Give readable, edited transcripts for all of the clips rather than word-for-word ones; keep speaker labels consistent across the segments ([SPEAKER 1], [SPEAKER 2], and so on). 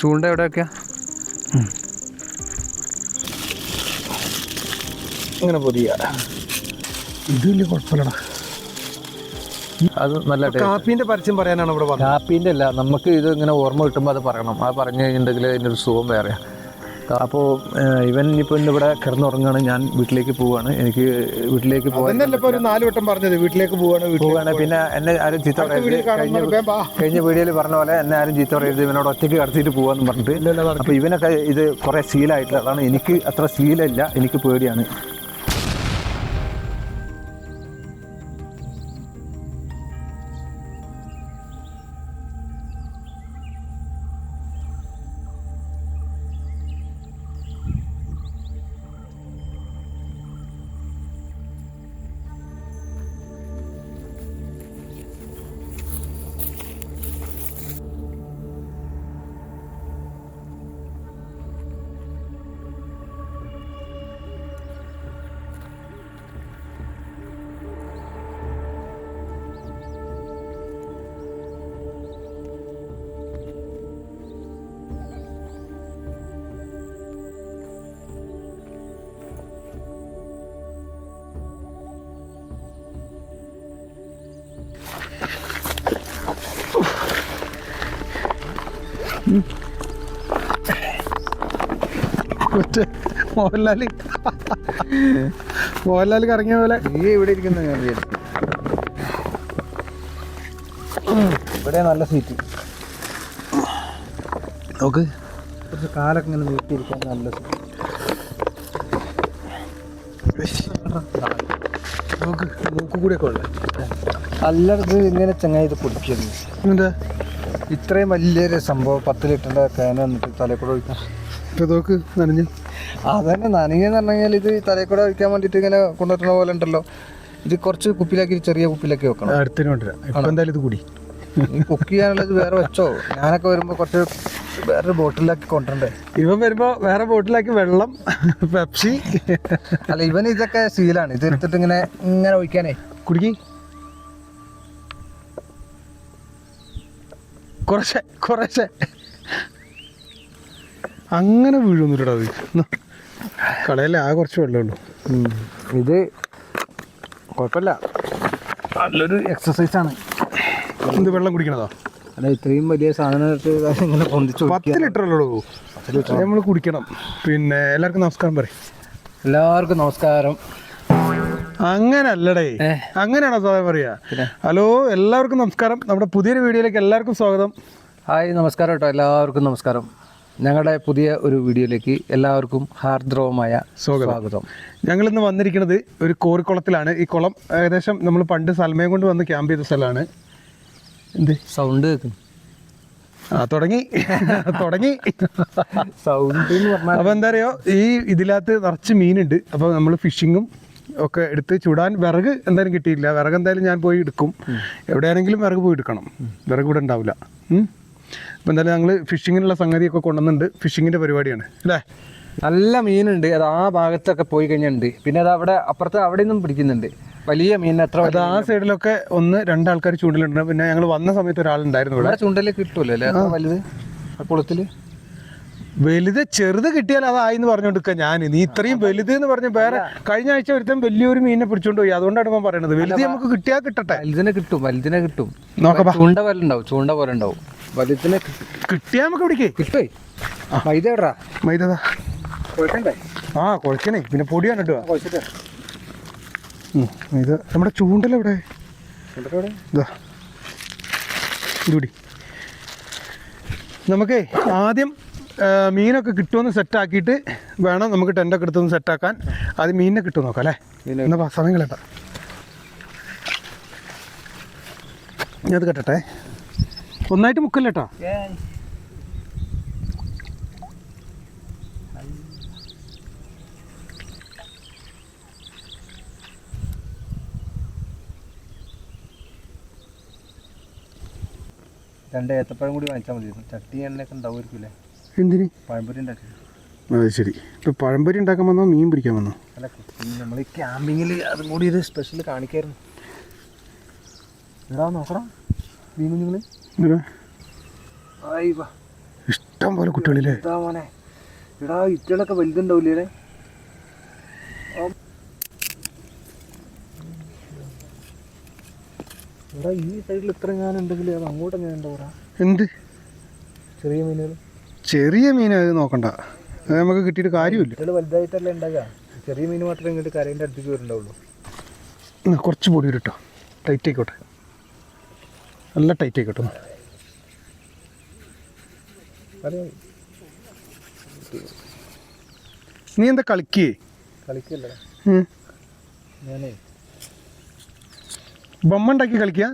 [SPEAKER 1] ചൂണ്ട എവിടെയൊക്കെയാ?
[SPEAKER 2] ഇങ്ങനെ പൊതിയ ഇത് വലിയ കുഴപ്പമില്ലടാ.
[SPEAKER 1] അത് നല്ല
[SPEAKER 2] കാപ്പീൻ്റെ പരസ്യം പറയാനാണ് ഇവിടെ വന്നത്.
[SPEAKER 1] കാപ്പീൻ്റെ അല്ല, നമുക്ക് ഇത് ഇങ്ങനെ ഓർമ്മ കിട്ടുമ്പോൾ അത് പറയണം. അത് പറഞ്ഞു കഴിഞ്ഞിട്ടുണ്ടെങ്കിൽ അതിൻ്റെ ഒരു സുഖം വേറെയാണ്. അപ്പോൾ ഇവൻ ഇപ്പോൾ ഇന്നിവിടെ കിടന്നുറങ്ങുകയാണ്. ഞാൻ വീട്ടിലേക്ക് പോവുകയാണ്. എനിക്ക് വീട്ടിലേക്ക് പോകാൻ
[SPEAKER 2] ഒരു 4 വട്ടം പറഞ്ഞത് വീട്ടിലേക്ക് പോവുകയാണ്.
[SPEAKER 1] പിന്നെ എന്നെ ആരും ചീത്ത പറയരുത്. കഴിഞ്ഞ വീഡിയോയിൽ പറഞ്ഞ പോലെ എന്നെ ആരും ചീത്ത പറയരുത്, ഇവനോട് ഒറ്റയ്ക്ക് കടത്തിയിട്ട് പോകാമെന്ന് പറഞ്ഞിട്ട്. അപ്പോൾ ഇവനൊക്കെ ഇത് കുറേ ശീലമായിട്ടുള്ള അതാണ്. എനിക്ക് അത്ര ശീലമില്ല, എനിക്ക് പേടിയാണ്.
[SPEAKER 2] മോഹൻലാൽ കറങ്ങിയ പോലെ
[SPEAKER 1] നീ ഇവിടെ ഇരിക്കുന്ന ഞാൻ വിചാരിച്ചു. ഇവിടെ നല്ല സീറ്റ്
[SPEAKER 2] നോക്ക്.
[SPEAKER 1] കുറച്ച് കാലൊക്കെ ഇങ്ങനെ നീട്ടിയിരിക്കാൻ നല്ല
[SPEAKER 2] നോക്ക്. മൂക്ക് കൂടിയൊക്കെ ഉള്ളത്
[SPEAKER 1] നല്ല. ഇത് ഇങ്ങനെ ചങ്ങായി ഇത് പൊടിക്കുന്നു.
[SPEAKER 2] എന്താ
[SPEAKER 1] ഇത്രയും വലിയൊരു സംഭവം 10 ലിറ്ററിൻ്റെ കാന വന്നിട്ട് തലയിൽ കൂടെ ഒഴിക്കാം.
[SPEAKER 2] ഇപ്പം നോക്ക് നനഞ്ഞു.
[SPEAKER 1] അതന്നെ നനഞ്ഞെന്ന് പറഞ്ഞു കഴിഞ്ഞാൽ ഇത് തലയിൽ കൂടെ ഒഴിക്കാൻ വേണ്ടിയിട്ട് ഇങ്ങനെ കൊണ്ടുവരുന്ന പോലെ ഉണ്ടല്ലോ. ഇത് കുറച്ച് കുപ്പിലാക്കി, ചെറിയ കുപ്പിലാക്കി വെക്കണം.
[SPEAKER 2] അടുത്തിന് കൊണ്ടുവരാം. ഇപ്പം എന്തായാലും ഇത് കൂടി
[SPEAKER 1] കുക്ക് ചെയ്യാനുള്ളത് വേറെ വെച്ചോ. ഞാനൊക്കെ വരുമ്പോൾ കുറച്ച് വേറൊരു ബോട്ടിലാക്കി കൊണ്ടുവരണ്ടേ.
[SPEAKER 2] ഇവൻ വരുമ്പോൾ വേറെ ബോട്ടിലാക്കി വെള്ളം, പെപ്സി.
[SPEAKER 1] അല്ല, ഇവൻ ഇതൊക്കെ ശീലാണ്. ഇത് എടുത്തിട്ട് ഇങ്ങനെ ഇങ്ങനെ ഒഴിക്കാനേ.
[SPEAKER 2] കുടുക്കി കുറച്ചേ അങ്ങനെ വീഴൊന്നുമില്ലടാ. അത് കളയല്ലേ, ആ കുറച്ച് വെള്ളമുള്ളൂ.
[SPEAKER 1] ഇത് കുഴപ്പമില്ല, നല്ലൊരു എക്സസൈസാണ്.
[SPEAKER 2] എന്ത് വെള്ളം കുടിക്കണതോ?
[SPEAKER 1] അല്ല, ഇത്രയും വലിയ സാധനം ഇങ്ങനെ പൊന്തിച്ചു.
[SPEAKER 2] 10 ലിറ്ററല്ലോ നമ്മൾ കുടിക്കണം. പിന്നെ എല്ലാവർക്കും നമസ്കാരം പറയും.
[SPEAKER 1] എല്ലാവർക്കും നമസ്കാരം.
[SPEAKER 2] അങ്ങനല്ലടേ, അങ്ങനെയാണോ സ്വാഗതം പറയാ? ഹലോ, എല്ലാവർക്കും നമസ്കാരം. നമ്മുടെ പുതിയൊരു വീഡിയോയിലേക്ക് എല്ലാവർക്കും സ്വാഗതം.
[SPEAKER 1] ഹായ്, നമസ്കാരം കേട്ടോ. എല്ലാവർക്കും നമസ്കാരം. ഞങ്ങളുടെ പുതിയ ഒരു വീഡിയോയിലേക്ക് എല്ലാവർക്കും ഹാർദ്രവമായ സ്വാഗതം.
[SPEAKER 2] ഞങ്ങളിന്ന് വന്നിരിക്കുന്നത് ഒരു കോറിക്കുളത്തിലാണ്. ഈ കുളം ഏകദേശം നമ്മൾ പണ്ട് സൽമയം കൊണ്ട് വന്ന് ക്യാമ്പ് ചെയ്ത സ്ഥലമാണ്. എന്ത്
[SPEAKER 1] സൗണ്ട് കേൾക്കുന്നു?
[SPEAKER 2] തുടങ്ങി
[SPEAKER 1] സൗണ്ട് എന്ന് പറഞ്ഞാൽ
[SPEAKER 2] അപ്പോൾ എന്താ അറിയോ, ഈ ഇതിനകത്ത് നിറച്ച് മീനുണ്ട്. അപ്പോൾ നമ്മൾ ഫിഷിങ്ങും ഒക്കെ എടുത്ത് ചൂടാൻ വിറക് എന്തായാലും കിട്ടിയില്ല. വിറക് എന്തായാലും ഞാൻ പോയി എടുക്കും. എവിടെയാണെങ്കിലും വിറക് പോയി എടുക്കണം. വിറക് ഇവിടെ ഉണ്ടാവില്ല. അപ്പോൾ എന്തായാലും ഞങ്ങൾ ഫിഷിങ്ങിനുള്ള സംഗതിയൊക്കെ കൊണ്ടുവന്നിട്ടുണ്ട്. ഫിഷിങ്ങിൻ്റെ പരിപാടിയാണ് അല്ലേ.
[SPEAKER 1] നല്ല മീനുണ്ട്. അത് ആ ഭാഗത്തൊക്കെ പോയി കഴിഞ്ഞിട്ടുണ്ട്. പിന്നെ അത് അവിടെ അപ്പുറത്ത് അവിടെ നിന്നും പിടിക്കുന്നുണ്ട് വലിയ മീൻ. എത്ര
[SPEAKER 2] അത് ആ സൈഡിലൊക്കെ 1-2 ആൾക്കാർ ചൂണ്ടലുണ്ട്. പിന്നെ ഞങ്ങൾ വന്ന സമയത്ത് ഒരാളുണ്ടായിരുന്നു ഇവിടെ.
[SPEAKER 1] ചൂണ്ടല് കിട്ടുമല്ലോ അല്ലേ വലുത് കുളത്തിൽ?
[SPEAKER 2] വലുത് ചെറുത് കിട്ടിയാൽ അതായിന്ന് പറഞ്ഞുകൊണ്ടിരിക്കുക ഞാൻ. നീ ഇത്രയും വലുത് എന്ന് പറഞ്ഞ വേറെ കഴിഞ്ഞ ആഴ്ച ഒരുത്തം വലിയൊരു മീനിനെ പിടിച്ചോണ്ട് പോയി. അതുകൊണ്ടാണ് ഞാൻ പറയണത്, വലുത് നമുക്ക് കിട്ടിയാൽ കിട്ടട്ടെ.
[SPEAKER 1] വലുതിനെ കിട്ടും.
[SPEAKER 2] നോക്കാം,
[SPEAKER 1] ചൂണ്ട പോലെ ഉണ്ടാവും, ചൂണ്ട പോലെ ഉണ്ടാവും. വലുതിനെ
[SPEAKER 2] കിട്ടിയാൽ നമുക്ക് പിടിക്കേ.
[SPEAKER 1] കിട്ടേ. മൈദ എവിടാ?
[SPEAKER 2] മൈദതാ
[SPEAKER 1] കുഴക്കണ്ടേ?
[SPEAKER 2] ആ കുഴക്കണേ. പിന്നെ പൊടിയാണ് കേട്ടോ. ഇത് നമ്മുടെ ചൂണ്ടലെവിടെ? ഇതുകൂടി നമുക്കേ ആദ്യം മീനൊക്കെ കിട്ടുമെന്ന് സെറ്റാക്കിയിട്ട് വേണം നമുക്ക് ടെൻ്റൊക്കെ എടുത്തൊന്ന് സെറ്റാക്കാൻ. ആദ്യം മീനിനെ കിട്ടുമെന്ന് നോക്കാം അല്ലേ. എന്നാ സമയം കളയണ്ട, ഞാൻ അത് കെട്ടട്ടെ. ഒന്നായിട്ട് മുക്കല്ലേട്ടാ.
[SPEAKER 1] രണ്ട് ഏത്തപ്പഴം കൂടി വാങ്ങിച്ചാൽ മതി. ചട്ടി എണ്ണയൊക്കെ ഉണ്ടാവുമായിരിക്കില്ലേ?
[SPEAKER 2] എന്തിന്?
[SPEAKER 1] പഴംപൊരി ഉണ്ടാക്കി.
[SPEAKER 2] അത് ശരി. ഇപ്പോൾ പഴംപൊരി ഉണ്ടാക്കാൻ വന്നോ മീൻ പിടിക്കാൻ വന്നോ?
[SPEAKER 1] അല്ല, നമ്മൾ ഈ ക്യാമ്പിങ്ങിൽ അതും കൂടി ഇത് സ്പെഷ്യൽ കാണിക്കായിരുന്നു. എടാ നോക്കണം മീൻ കുഞ്ഞുങ്ങൾ.
[SPEAKER 2] ഇഷ്ടം പോലെ കുട്ടികളില്ലേ?
[SPEAKER 1] മോനെ എടാ ഇറ്റകളൊക്കെ വലുതുണ്ടാവില്ലേ? എടാ ഈ സൈഡിൽ ഇത്ര ഞാനുണ്ടെങ്കിൽ അത് അങ്ങോട്ട് ഞാൻ എന്താ പറയാ?
[SPEAKER 2] എന്ത്
[SPEAKER 1] ചെറിയ മീനുകൾ?
[SPEAKER 2] ചെറിയ മീൻ അത് നോക്കണ്ട, അത് നമുക്ക് കിട്ടിയിട്ട് കാര്യമില്ല.
[SPEAKER 1] ഇറ്റകൾ വലുതായിട്ടല്ലേ ഉണ്ടാകുക, ചെറിയ മീൻ മാത്രമേ ഇങ്ങോട്ട് കരേൻ്റെ അടുത്തേക്ക് വരുന്നുണ്ടാവുള്ളൂ.
[SPEAKER 2] കുറച്ച് പൊടി കേട്ടോ, ടൈറ്റ് ആയിക്കോട്ടെ, നല്ല ടൈറ്റ് ആയിക്കോട്ടെ. നീ എന്താ കളിക്കേ?
[SPEAKER 1] കളിക്കല്ലേ ഞാനേ
[SPEAKER 2] ബൊമ്മ ഉണ്ടാക്കി കളിക്കുക.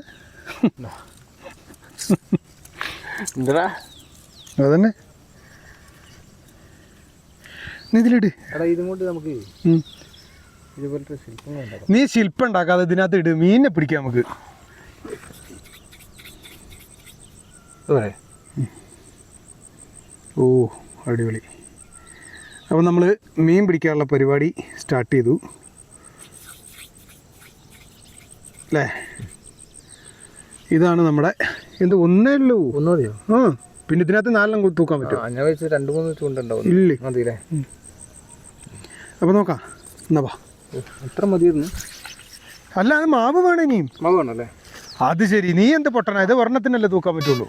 [SPEAKER 1] എന്താ
[SPEAKER 2] അതന്നെ, നീ ഇതിലിട്.
[SPEAKER 1] എടാ ഇതും കൊണ്ട് നമുക്ക് ഇതുപോലത്തെ ശില്പങ്ങൾ ഉണ്ടാക്കാം.
[SPEAKER 2] നീ ശില്പം ഉണ്ടാക്കാതെ ഇതിനകത്ത് ഇട്, മീനിനെ പിടിക്കാം നമുക്ക്. ഓ അടിപൊളി. അപ്പോൾ നമ്മൾ മീൻ പിടിക്കാനുള്ള പരിപാടി സ്റ്റാർട്ട് ചെയ്തു അല്ലേ? ഇതാണ് നമ്മുടെ എന്ത് ഒന്നേ ഉള്ളൂ.
[SPEAKER 1] ഒന്നു മതിയോ?
[SPEAKER 2] ആ പിന്നെ ഇതിനകത്ത് 4 തൂക്കാൻ പറ്റും.
[SPEAKER 1] ഞാൻ വെച്ച് 2-3 ചൂണ്ടുണ്ടാവും.
[SPEAKER 2] ഇല്ലേ
[SPEAKER 1] മതിയില്ലേ?
[SPEAKER 2] അപ്പോൾ നോക്കാം. എന്നാ വാ.
[SPEAKER 1] എത്ര മതിയായിരുന്നു?
[SPEAKER 2] അല്ല അത് മാവ് വേണം ഇനിയും.
[SPEAKER 1] മാവ് വേണമല്ലേ? അത്
[SPEAKER 2] ശരി, നീ എന്ത് പൊട്ടണ? ഇത് ഒരെണ്ണത്തിനല്ലേ തൂക്കാൻ പറ്റുള്ളൂ.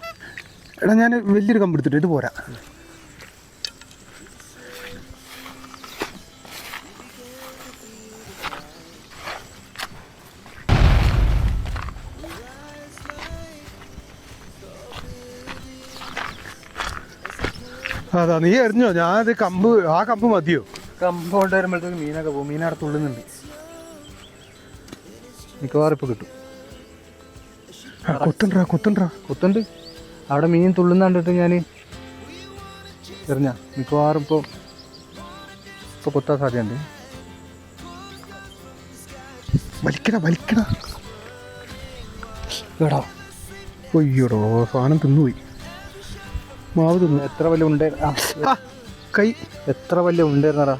[SPEAKER 2] എടാ ഞാൻ വലിയൊരു കമ്പ് എടുത്തിട്ട് ഇത് പോരാ. അതാ നീ എറിഞ്ഞോ? ഞാനത് കമ്പ്, ആ കമ്പ് മതിയോ?
[SPEAKER 1] കമ്പ് കൊണ്ട് വരുമ്പോഴത്തേക്ക് മീനൊക്കെ പോകും. മീനവിടെ തുള്ളുന്നുണ്ട്, മിക്കവാറും ഇപ്പോൾ കിട്ടും.
[SPEAKER 2] കൊത്തുണ്ട്.
[SPEAKER 1] അവിടെ മീൻ തുള്ളുന്ന കണ്ടിട്ട് ഞാൻ എറിഞ്ഞ മിക്കവാറും ഇപ്പോൾ കൊത്താൻ സാധ്യതയുണ്ട്.
[SPEAKER 2] വലിക്കടാ. എടാ ഒയ്യോടോ, സാധനം തിന്നുപോയി. മാവ് തിന്നു.
[SPEAKER 1] എത്ര വലിയ ഉണ്ട്
[SPEAKER 2] കൈ,
[SPEAKER 1] എത്ര വലിയ ഉണ്ടായിരുന്നടാ.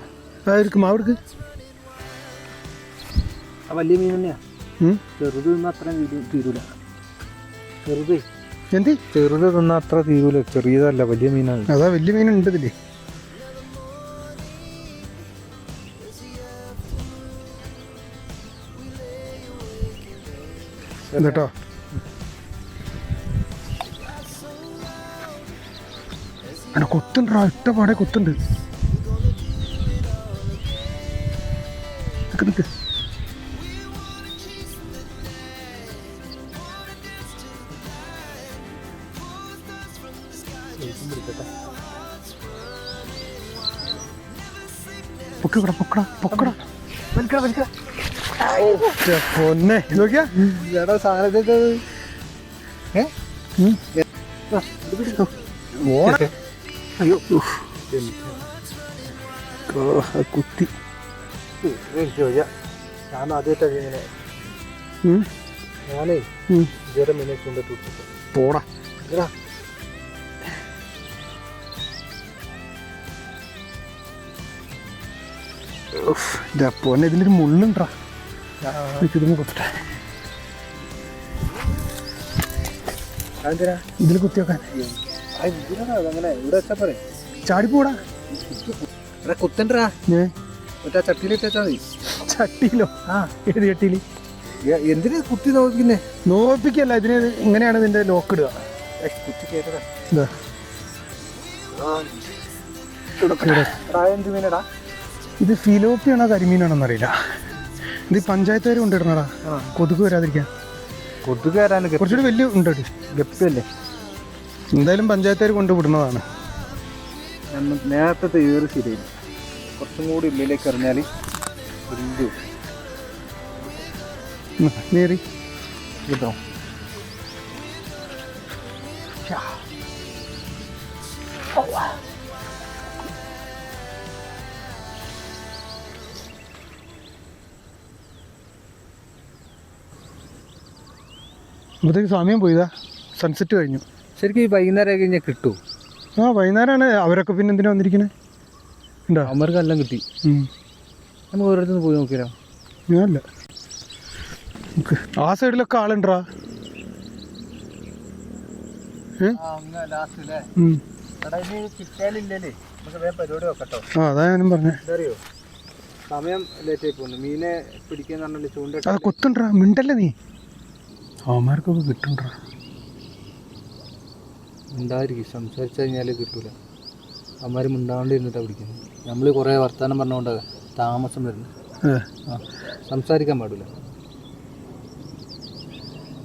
[SPEAKER 2] മാവ് എടുക്ക്.
[SPEAKER 1] ആ വലിയ മീൻ തന്നെയാ. ചെറുത് തിന്ന അത്ര തീരൂല. ചെറുത് തിന്ന അത്ര തീരൂല. ചെറിയതല്ല, വലിയ മീനാണ്.
[SPEAKER 2] അതാ വലിയ മീനുണ്ട് ഇതില്. കേട്ടോ കൊത്തുണ്ടാ, ഇഷ്ടപാടെ കൊത്തുണ്ട്. നിക്ക് പൊന്നെ നോക്കിയാ
[SPEAKER 1] സാധനത്തേക്ക്
[SPEAKER 2] അയ്യോ കുത്തി.
[SPEAKER 1] ഞാൻ ആദ്യമായിട്ടാണ് ഇങ്ങനെ. ഞാനേ ഇതുവരെ മീനെ ചൂണ്ടിട്ട്
[SPEAKER 2] പോടാ. പൊന്നെ ഇതിലൊരു മുള്ളുണ്ടാ. ഇതൊന്നും കൊത്തട്ടെ. ഇതിൽ കുത്തി വെക്കാൻ
[SPEAKER 1] അങ്ങനെ ഇവിടെ വെച്ചാ പോരെ?
[SPEAKER 2] ചാടിപ്പോടാ.
[SPEAKER 1] കുത്തണ്ടാ മറ്റേ ചട്ടിയിലിട്ടാ മതി.
[SPEAKER 2] ചട്ടിയിലോ? ഏത് ചട്ടിയിൽ?
[SPEAKER 1] എന്തിനാ കുത്തി നോക്കിന്നെ?
[SPEAKER 2] നോപ്പിക്കല്ല, ഇതിന് ഇങ്ങനെയാണ് ഇതിന്റെ ലോക്ക് ഇടുക.
[SPEAKER 1] കുത്തി കേട്ടതാ.
[SPEAKER 2] ഇത് ഫിലോപ്പിയാണോ കരിമീനാണോന്ന് അറിയില്ല. ഇത് പഞ്ചായത്തുകാർ കൊണ്ടിടുന്നടാ, കൊതുക് വരാതിരിക്കാൻ.
[SPEAKER 1] കൊതുക് വരാൻ
[SPEAKER 2] കുറച്ചുകൂടി വലിയ ഉണ്ട്.
[SPEAKER 1] ഗപ്പിയല്ലേ?
[SPEAKER 2] എന്തായാലും പഞ്ചായത്തുകാർ കൊണ്ടുവിടുന്നതാണ്.
[SPEAKER 1] നേരത്തെ ഏറ് ശരിയായി. കുറച്ചും കൂടി ഉള്ളിലേക്ക് എറിഞ്ഞാൽ
[SPEAKER 2] നേറി
[SPEAKER 1] കേട്ടോ.
[SPEAKER 2] അപ്പോഴത്തേക്ക് സമയം പോയതാ, സൺസെറ്റ് കഴിഞ്ഞു.
[SPEAKER 1] ശരിക്കും ഈ വൈകുന്നേരം കഴിഞ്ഞാൽ കിട്ടുമോ?
[SPEAKER 2] വൈകുന്നേരമാണ്. അവരൊക്കെ പിന്നെ എന്തിനാ വന്നിരിക്കണേ? ഉണ്ടോ?
[SPEAKER 1] അവർക്ക് എല്ലാം കിട്ടി. നമുക്ക് ഓരോരുത്തർ പോയി നോക്കിയാലോ?
[SPEAKER 2] ഞാനല്ല, ആ സൈഡിലൊക്കെ ആളുണ്ടാ.
[SPEAKER 1] കിട്ടാനില്ലല്ലേ നമുക്ക് വേറെ പരിപാടി നോക്കട്ടോ.
[SPEAKER 2] ആ അതാ ഞാനും പറഞ്ഞേ.
[SPEAKER 1] എന്തറിയോ സമയം ലേറ്റ് ആയി പോകുന്നു. മീനെ പിടിക്കാന്ന് പറഞ്ഞാൽ ചൂണ്ട
[SPEAKER 2] അത് കൊത്തുണ്ടാ മിണ്ടല്ലേ നീ, അവന്മാർക്കൊക്കെ കിട്ടുണ്ടാ.
[SPEAKER 1] ഉണ്ടായിരിക്കും, സംസാരിച്ചു കഴിഞ്ഞാൽ കിട്ടൂല. അവന്മാർ മിണ്ടാണ്ട് ഇരുന്നിട്ടാണ് പിടിക്കുന്നത്. നമ്മൾ കുറേ വർത്തമാനം പറഞ്ഞുകൊണ്ട് താമസം വരുന്നു. ആ സംസാരിക്കാൻ പാടില്ല,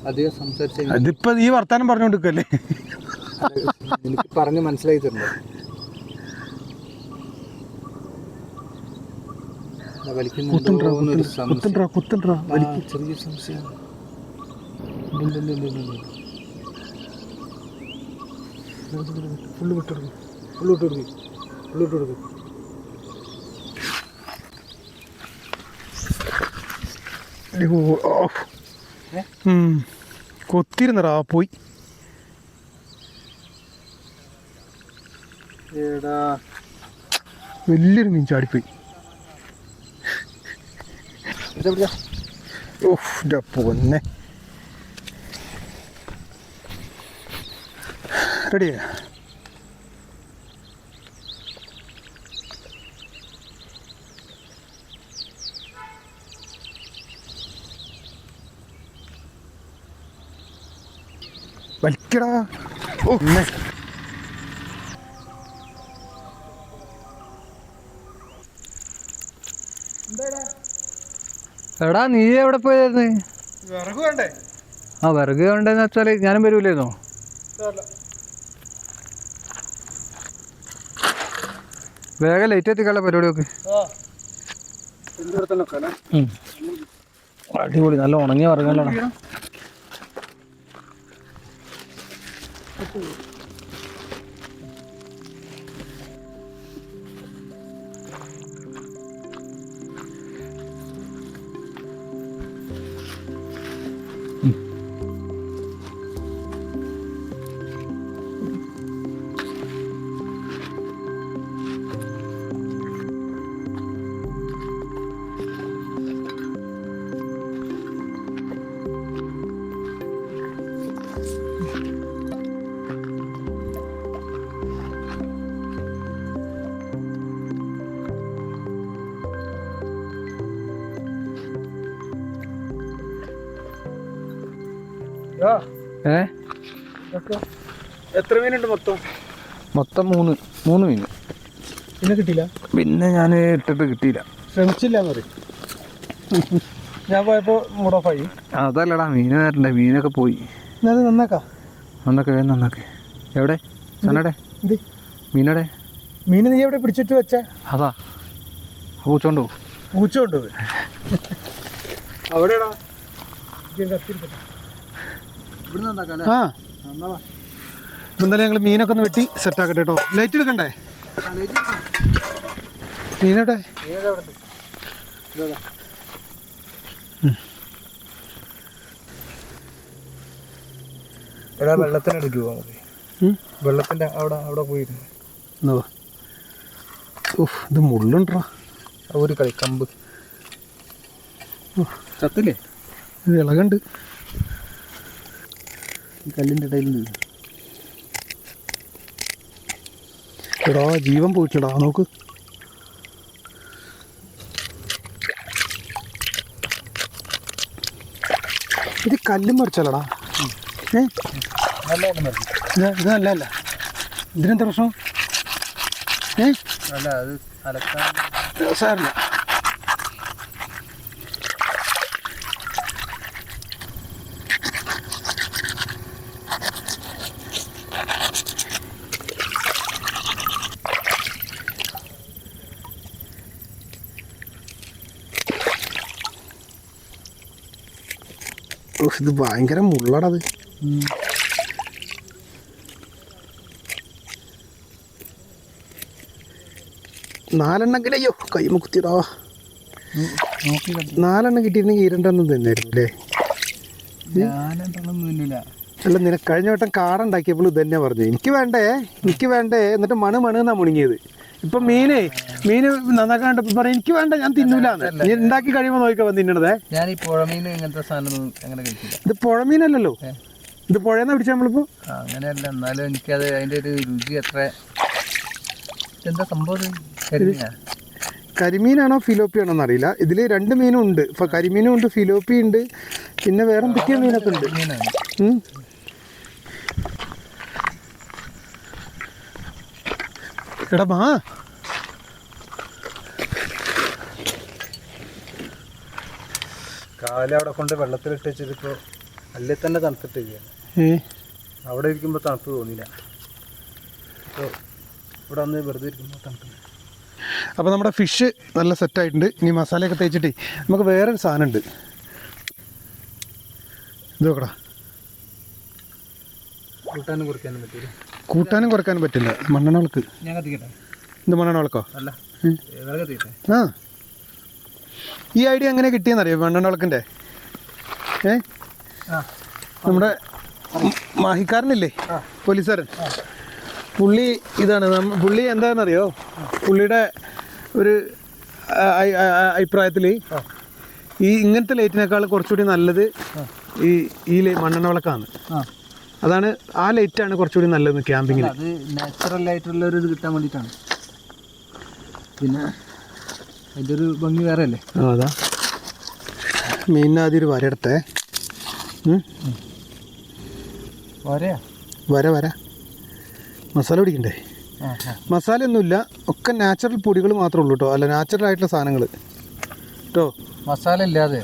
[SPEAKER 1] അധികം സംസാരിച്ചു കഴിഞ്ഞാൽ.
[SPEAKER 2] അതിപ്പോ ഈ വർത്താനം പറഞ്ഞോണ്ടിരിക്കല്ലേ,
[SPEAKER 1] എനിക്ക് പറഞ്ഞ് മനസ്സിലാക്കി തരുന്നുണ്ടോ? ചെറിയ സംശയം. ഫുള്ള് വിട്ടെടുക്കും, ഫുള്ള് വിട്ടെടുക്കും, ഫുള്ള് വിട്ടെടുക്കും.
[SPEAKER 2] കൊത്തിരുന്നടാ പോയി. വലിയൊരു മീൻ ചാടിപ്പോയി. പൊന്നെ റെഡിയാ. വലിക്കടാ. ഓ
[SPEAKER 1] എടാ നീ എവിടെ പോയായിരുന്നു?
[SPEAKER 2] വിറക് വേണ്ടേ?
[SPEAKER 1] ആ വിറക് വേണ്ടെന്ന് വെച്ചാൽ ഞാനും വരൂലായിരുന്നോ? വേഗം ലൈറ്റ് എത്തിക്കാനുള്ള പരിപാടി നോക്ക്. അടിപൊളി, നല്ല ഉണങ്ങിയ വിറകല്ലാണ്.
[SPEAKER 2] എത്ര മീനുണ്ട് മൊത്തം?
[SPEAKER 1] മൊത്തം മൂന്ന് മീൻ.
[SPEAKER 2] പിന്നെ കിട്ടിയില്ല?
[SPEAKER 1] പിന്നെ ഞാൻ ഇട്ടിട്ട് കിട്ടിയില്ല.
[SPEAKER 2] ശ്രമിച്ചില്ലാന്ന് പറയും. ഞാൻ പോയപ്പോ മൂഡ് ഓഫ് ആയി.
[SPEAKER 1] അതല്ലടാ, മീൻ വരണ്ടേ, മീനൊക്കെ പോയി.
[SPEAKER 2] നന്നാക്കാം,
[SPEAKER 1] നന്നാക്കെ. എവിടെ സണ്ണടെ മീനടെ?
[SPEAKER 2] മീൻ നീ എവിടെ പിടിച്ചിട്ട് വെച്ചേ?
[SPEAKER 1] അതാ പൂച്ചോണ്ടോ?
[SPEAKER 2] പൂച്ചോണ്ടോ? അവിടെടാ. ആ എന്തായാലും ഞങ്ങൾ മീനൊക്കെ ഒന്ന് വെട്ടി സെറ്റ് ആക്കട്ടെ കേട്ടോ. ലൈറ്റ് എടുക്കണ്ടേ? മീനോട്ടെ
[SPEAKER 1] എടാ വെള്ളത്തിനെടുക്കുവോ? വെള്ളത്തിന്റെ അവിടെ പോയിരുന്നു.
[SPEAKER 2] ഇത് മുള്ളുണ്ടാ.
[SPEAKER 1] ഒരു കളി കമ്പ് ചത്തില്ലേ?
[SPEAKER 2] ഇത് ഇളകണ്ട്.
[SPEAKER 1] കല്ലിൻ്റെ ഇടയിൽ
[SPEAKER 2] എടാ ജീവൻ പോയിട്ടില്ലടാ, നോക്ക്. ഇത് കല്ലും മറിച്ചല്ലടാ. ഇത് നല്ല ഇതിനെന്താ പ്രശ്നം?
[SPEAKER 1] അല്ല അത് അലക്കാൻ
[SPEAKER 2] സാറില്ല. ഇത് ഭയങ്കര മുള്ളടത്. നാലെണ്ണെങ്കിലും അയ്യോ കൈമ കുത്തിയടാ. 4 കിട്ടിയിരുന്നെങ്കിൽ 2 തന്നെയായിരുന്നു അല്ലേ? അല്ല നിനക്ക് കഴിഞ്ഞ വട്ടം കാട ഉണ്ടാക്കിയപ്പോൾ ഇത് തന്നെയാ പറഞ്ഞു, എനിക്ക് വേണ്ടേ എന്നിട്ട് മണ്ണെന്നാ മുണങ്ങിയത്. ഇപ്പൊ മീന് നന്നാക്കാണ്ട് പറയാം എനിക്ക് വേണ്ട, ഞാൻ തിന്നൂലാന്ന്. നീ ഉണ്ടാക്കി കഴിയുമ്പോൾ നോക്കിക്കോ തിന്നണതേ.
[SPEAKER 1] ഞാൻ ഈ പുഴമീൻ ഇങ്ങനത്തെ സാധനം അങ്ങനെ കഴിക്കില്ല.
[SPEAKER 2] ഇത് പുഴമീനല്ലല്ലോ, ഇത് പുഴയെന്നാ പിടിച്ചാൽ നമ്മളിപ്പോൾ?
[SPEAKER 1] അങ്ങനെയല്ല, എന്നാലും എനിക്കത് അതിൻ്റെ ഒരു രുചി അത്ര. എന്താ സംഭവം? കരിമീനാ?
[SPEAKER 2] കരിമീനാണോ ഫിലോപ്പിയാണോ എന്നറിയില്ല. ഇതിൽ 2 മീനും ഉണ്ട്. ഇപ്പോൾ കരിമീനും ഉണ്ട്, ഫിലോപ്പി ഉണ്ട്, പിന്നെ വേറെ എന്തൊക്കെയോ മീനൊക്കെ ഉണ്ട്. എടാ മാ,
[SPEAKER 1] കാലവിടെ കൊണ്ട് വെള്ളത്തിലിട്ട് വെച്ചിട്ടിപ്പോൾ അല്ലേ തന്നെ തണുത്തിട്ടിരിക്കുകയാണ്. അവിടെ ഇരിക്കുമ്പോൾ തണുപ്പ് തോന്നില്ല, അപ്പോൾ ഇവിടെ വന്ന് വെറുതെ ഇരിക്കുമ്പോൾ തണുപ്പ്.
[SPEAKER 2] അപ്പോൾ നമ്മുടെ ഫിഷ് നല്ല സെറ്റായിട്ടുണ്ട്. ഇനി മസാലയൊക്കെ തേച്ചിട്ടേ നമുക്ക് വേറൊരു സാധനം ഉണ്ട്. ഇത് നോക്കടാ.
[SPEAKER 1] കൂട്ടാനും കുറയ്ക്കാനും പറ്റില്ല.
[SPEAKER 2] കൂട്ടാനും കുറയ്ക്കാനും പറ്റില്ല. മണ്ണെണ്ണ വിളക്ക്.
[SPEAKER 1] ഞാൻ കത്തിക്കട്ടെ?
[SPEAKER 2] ഇത് മണ്ണെണ്ണ വിളക്കോ?
[SPEAKER 1] അല്ല, കത്തിക്കട്ടെ.
[SPEAKER 2] ആ, ഈ ഐഡിയ എങ്ങനെ കിട്ടിയെന്നറിയോ മണ്ണെണ്ണ വിളക്കിൻ്റെ? നമ്മുടെ മാഹിക്കാരനില്ലേ, പോലീസുകാരൻ, പുള്ളി ഇതാണ്. പുള്ളി എന്താണെന്നറിയോ, പുള്ളിയുടെ ഒരു അഭിപ്രായത്തിൽ ഈ ഇങ്ങനത്തെ ലൈറ്റിനേക്കാൾ കുറച്ചുകൂടി നല്ലത് ഈ മണ്ണെണ്ണ വിളക്കാണ്. അതാണ്, ആ ലൈറ്റാണ് കുറച്ചുകൂടി നല്ലത് ക്യാമ്പിങ്ങിൽ.
[SPEAKER 1] അത് നാച്ചുറൽ ആയിട്ടുള്ള ഒരു ഇത് കിട്ടാൻ വേണ്ടിയിട്ടാണ്. പിന്നെ അതിൻ്റെ ഒരു ഭംഗി വേറെ അല്ലേ.
[SPEAKER 2] അതാ മീനിന് ആദ്യം ഒരു വരയിടത്തെ. വര മസാല പിടിക്കണ്ടേ? മസാല ഒന്നുമില്ല, ഒക്കെ നാച്ചുറൽ പൊടികൾ മാത്രമേ ഉള്ളൂ കേട്ടോ. അല്ല, നാച്ചുറൽ ആയിട്ടുള്ള സാധനങ്ങൾ കേട്ടോ.
[SPEAKER 1] മസാല ഇല്ലാതെ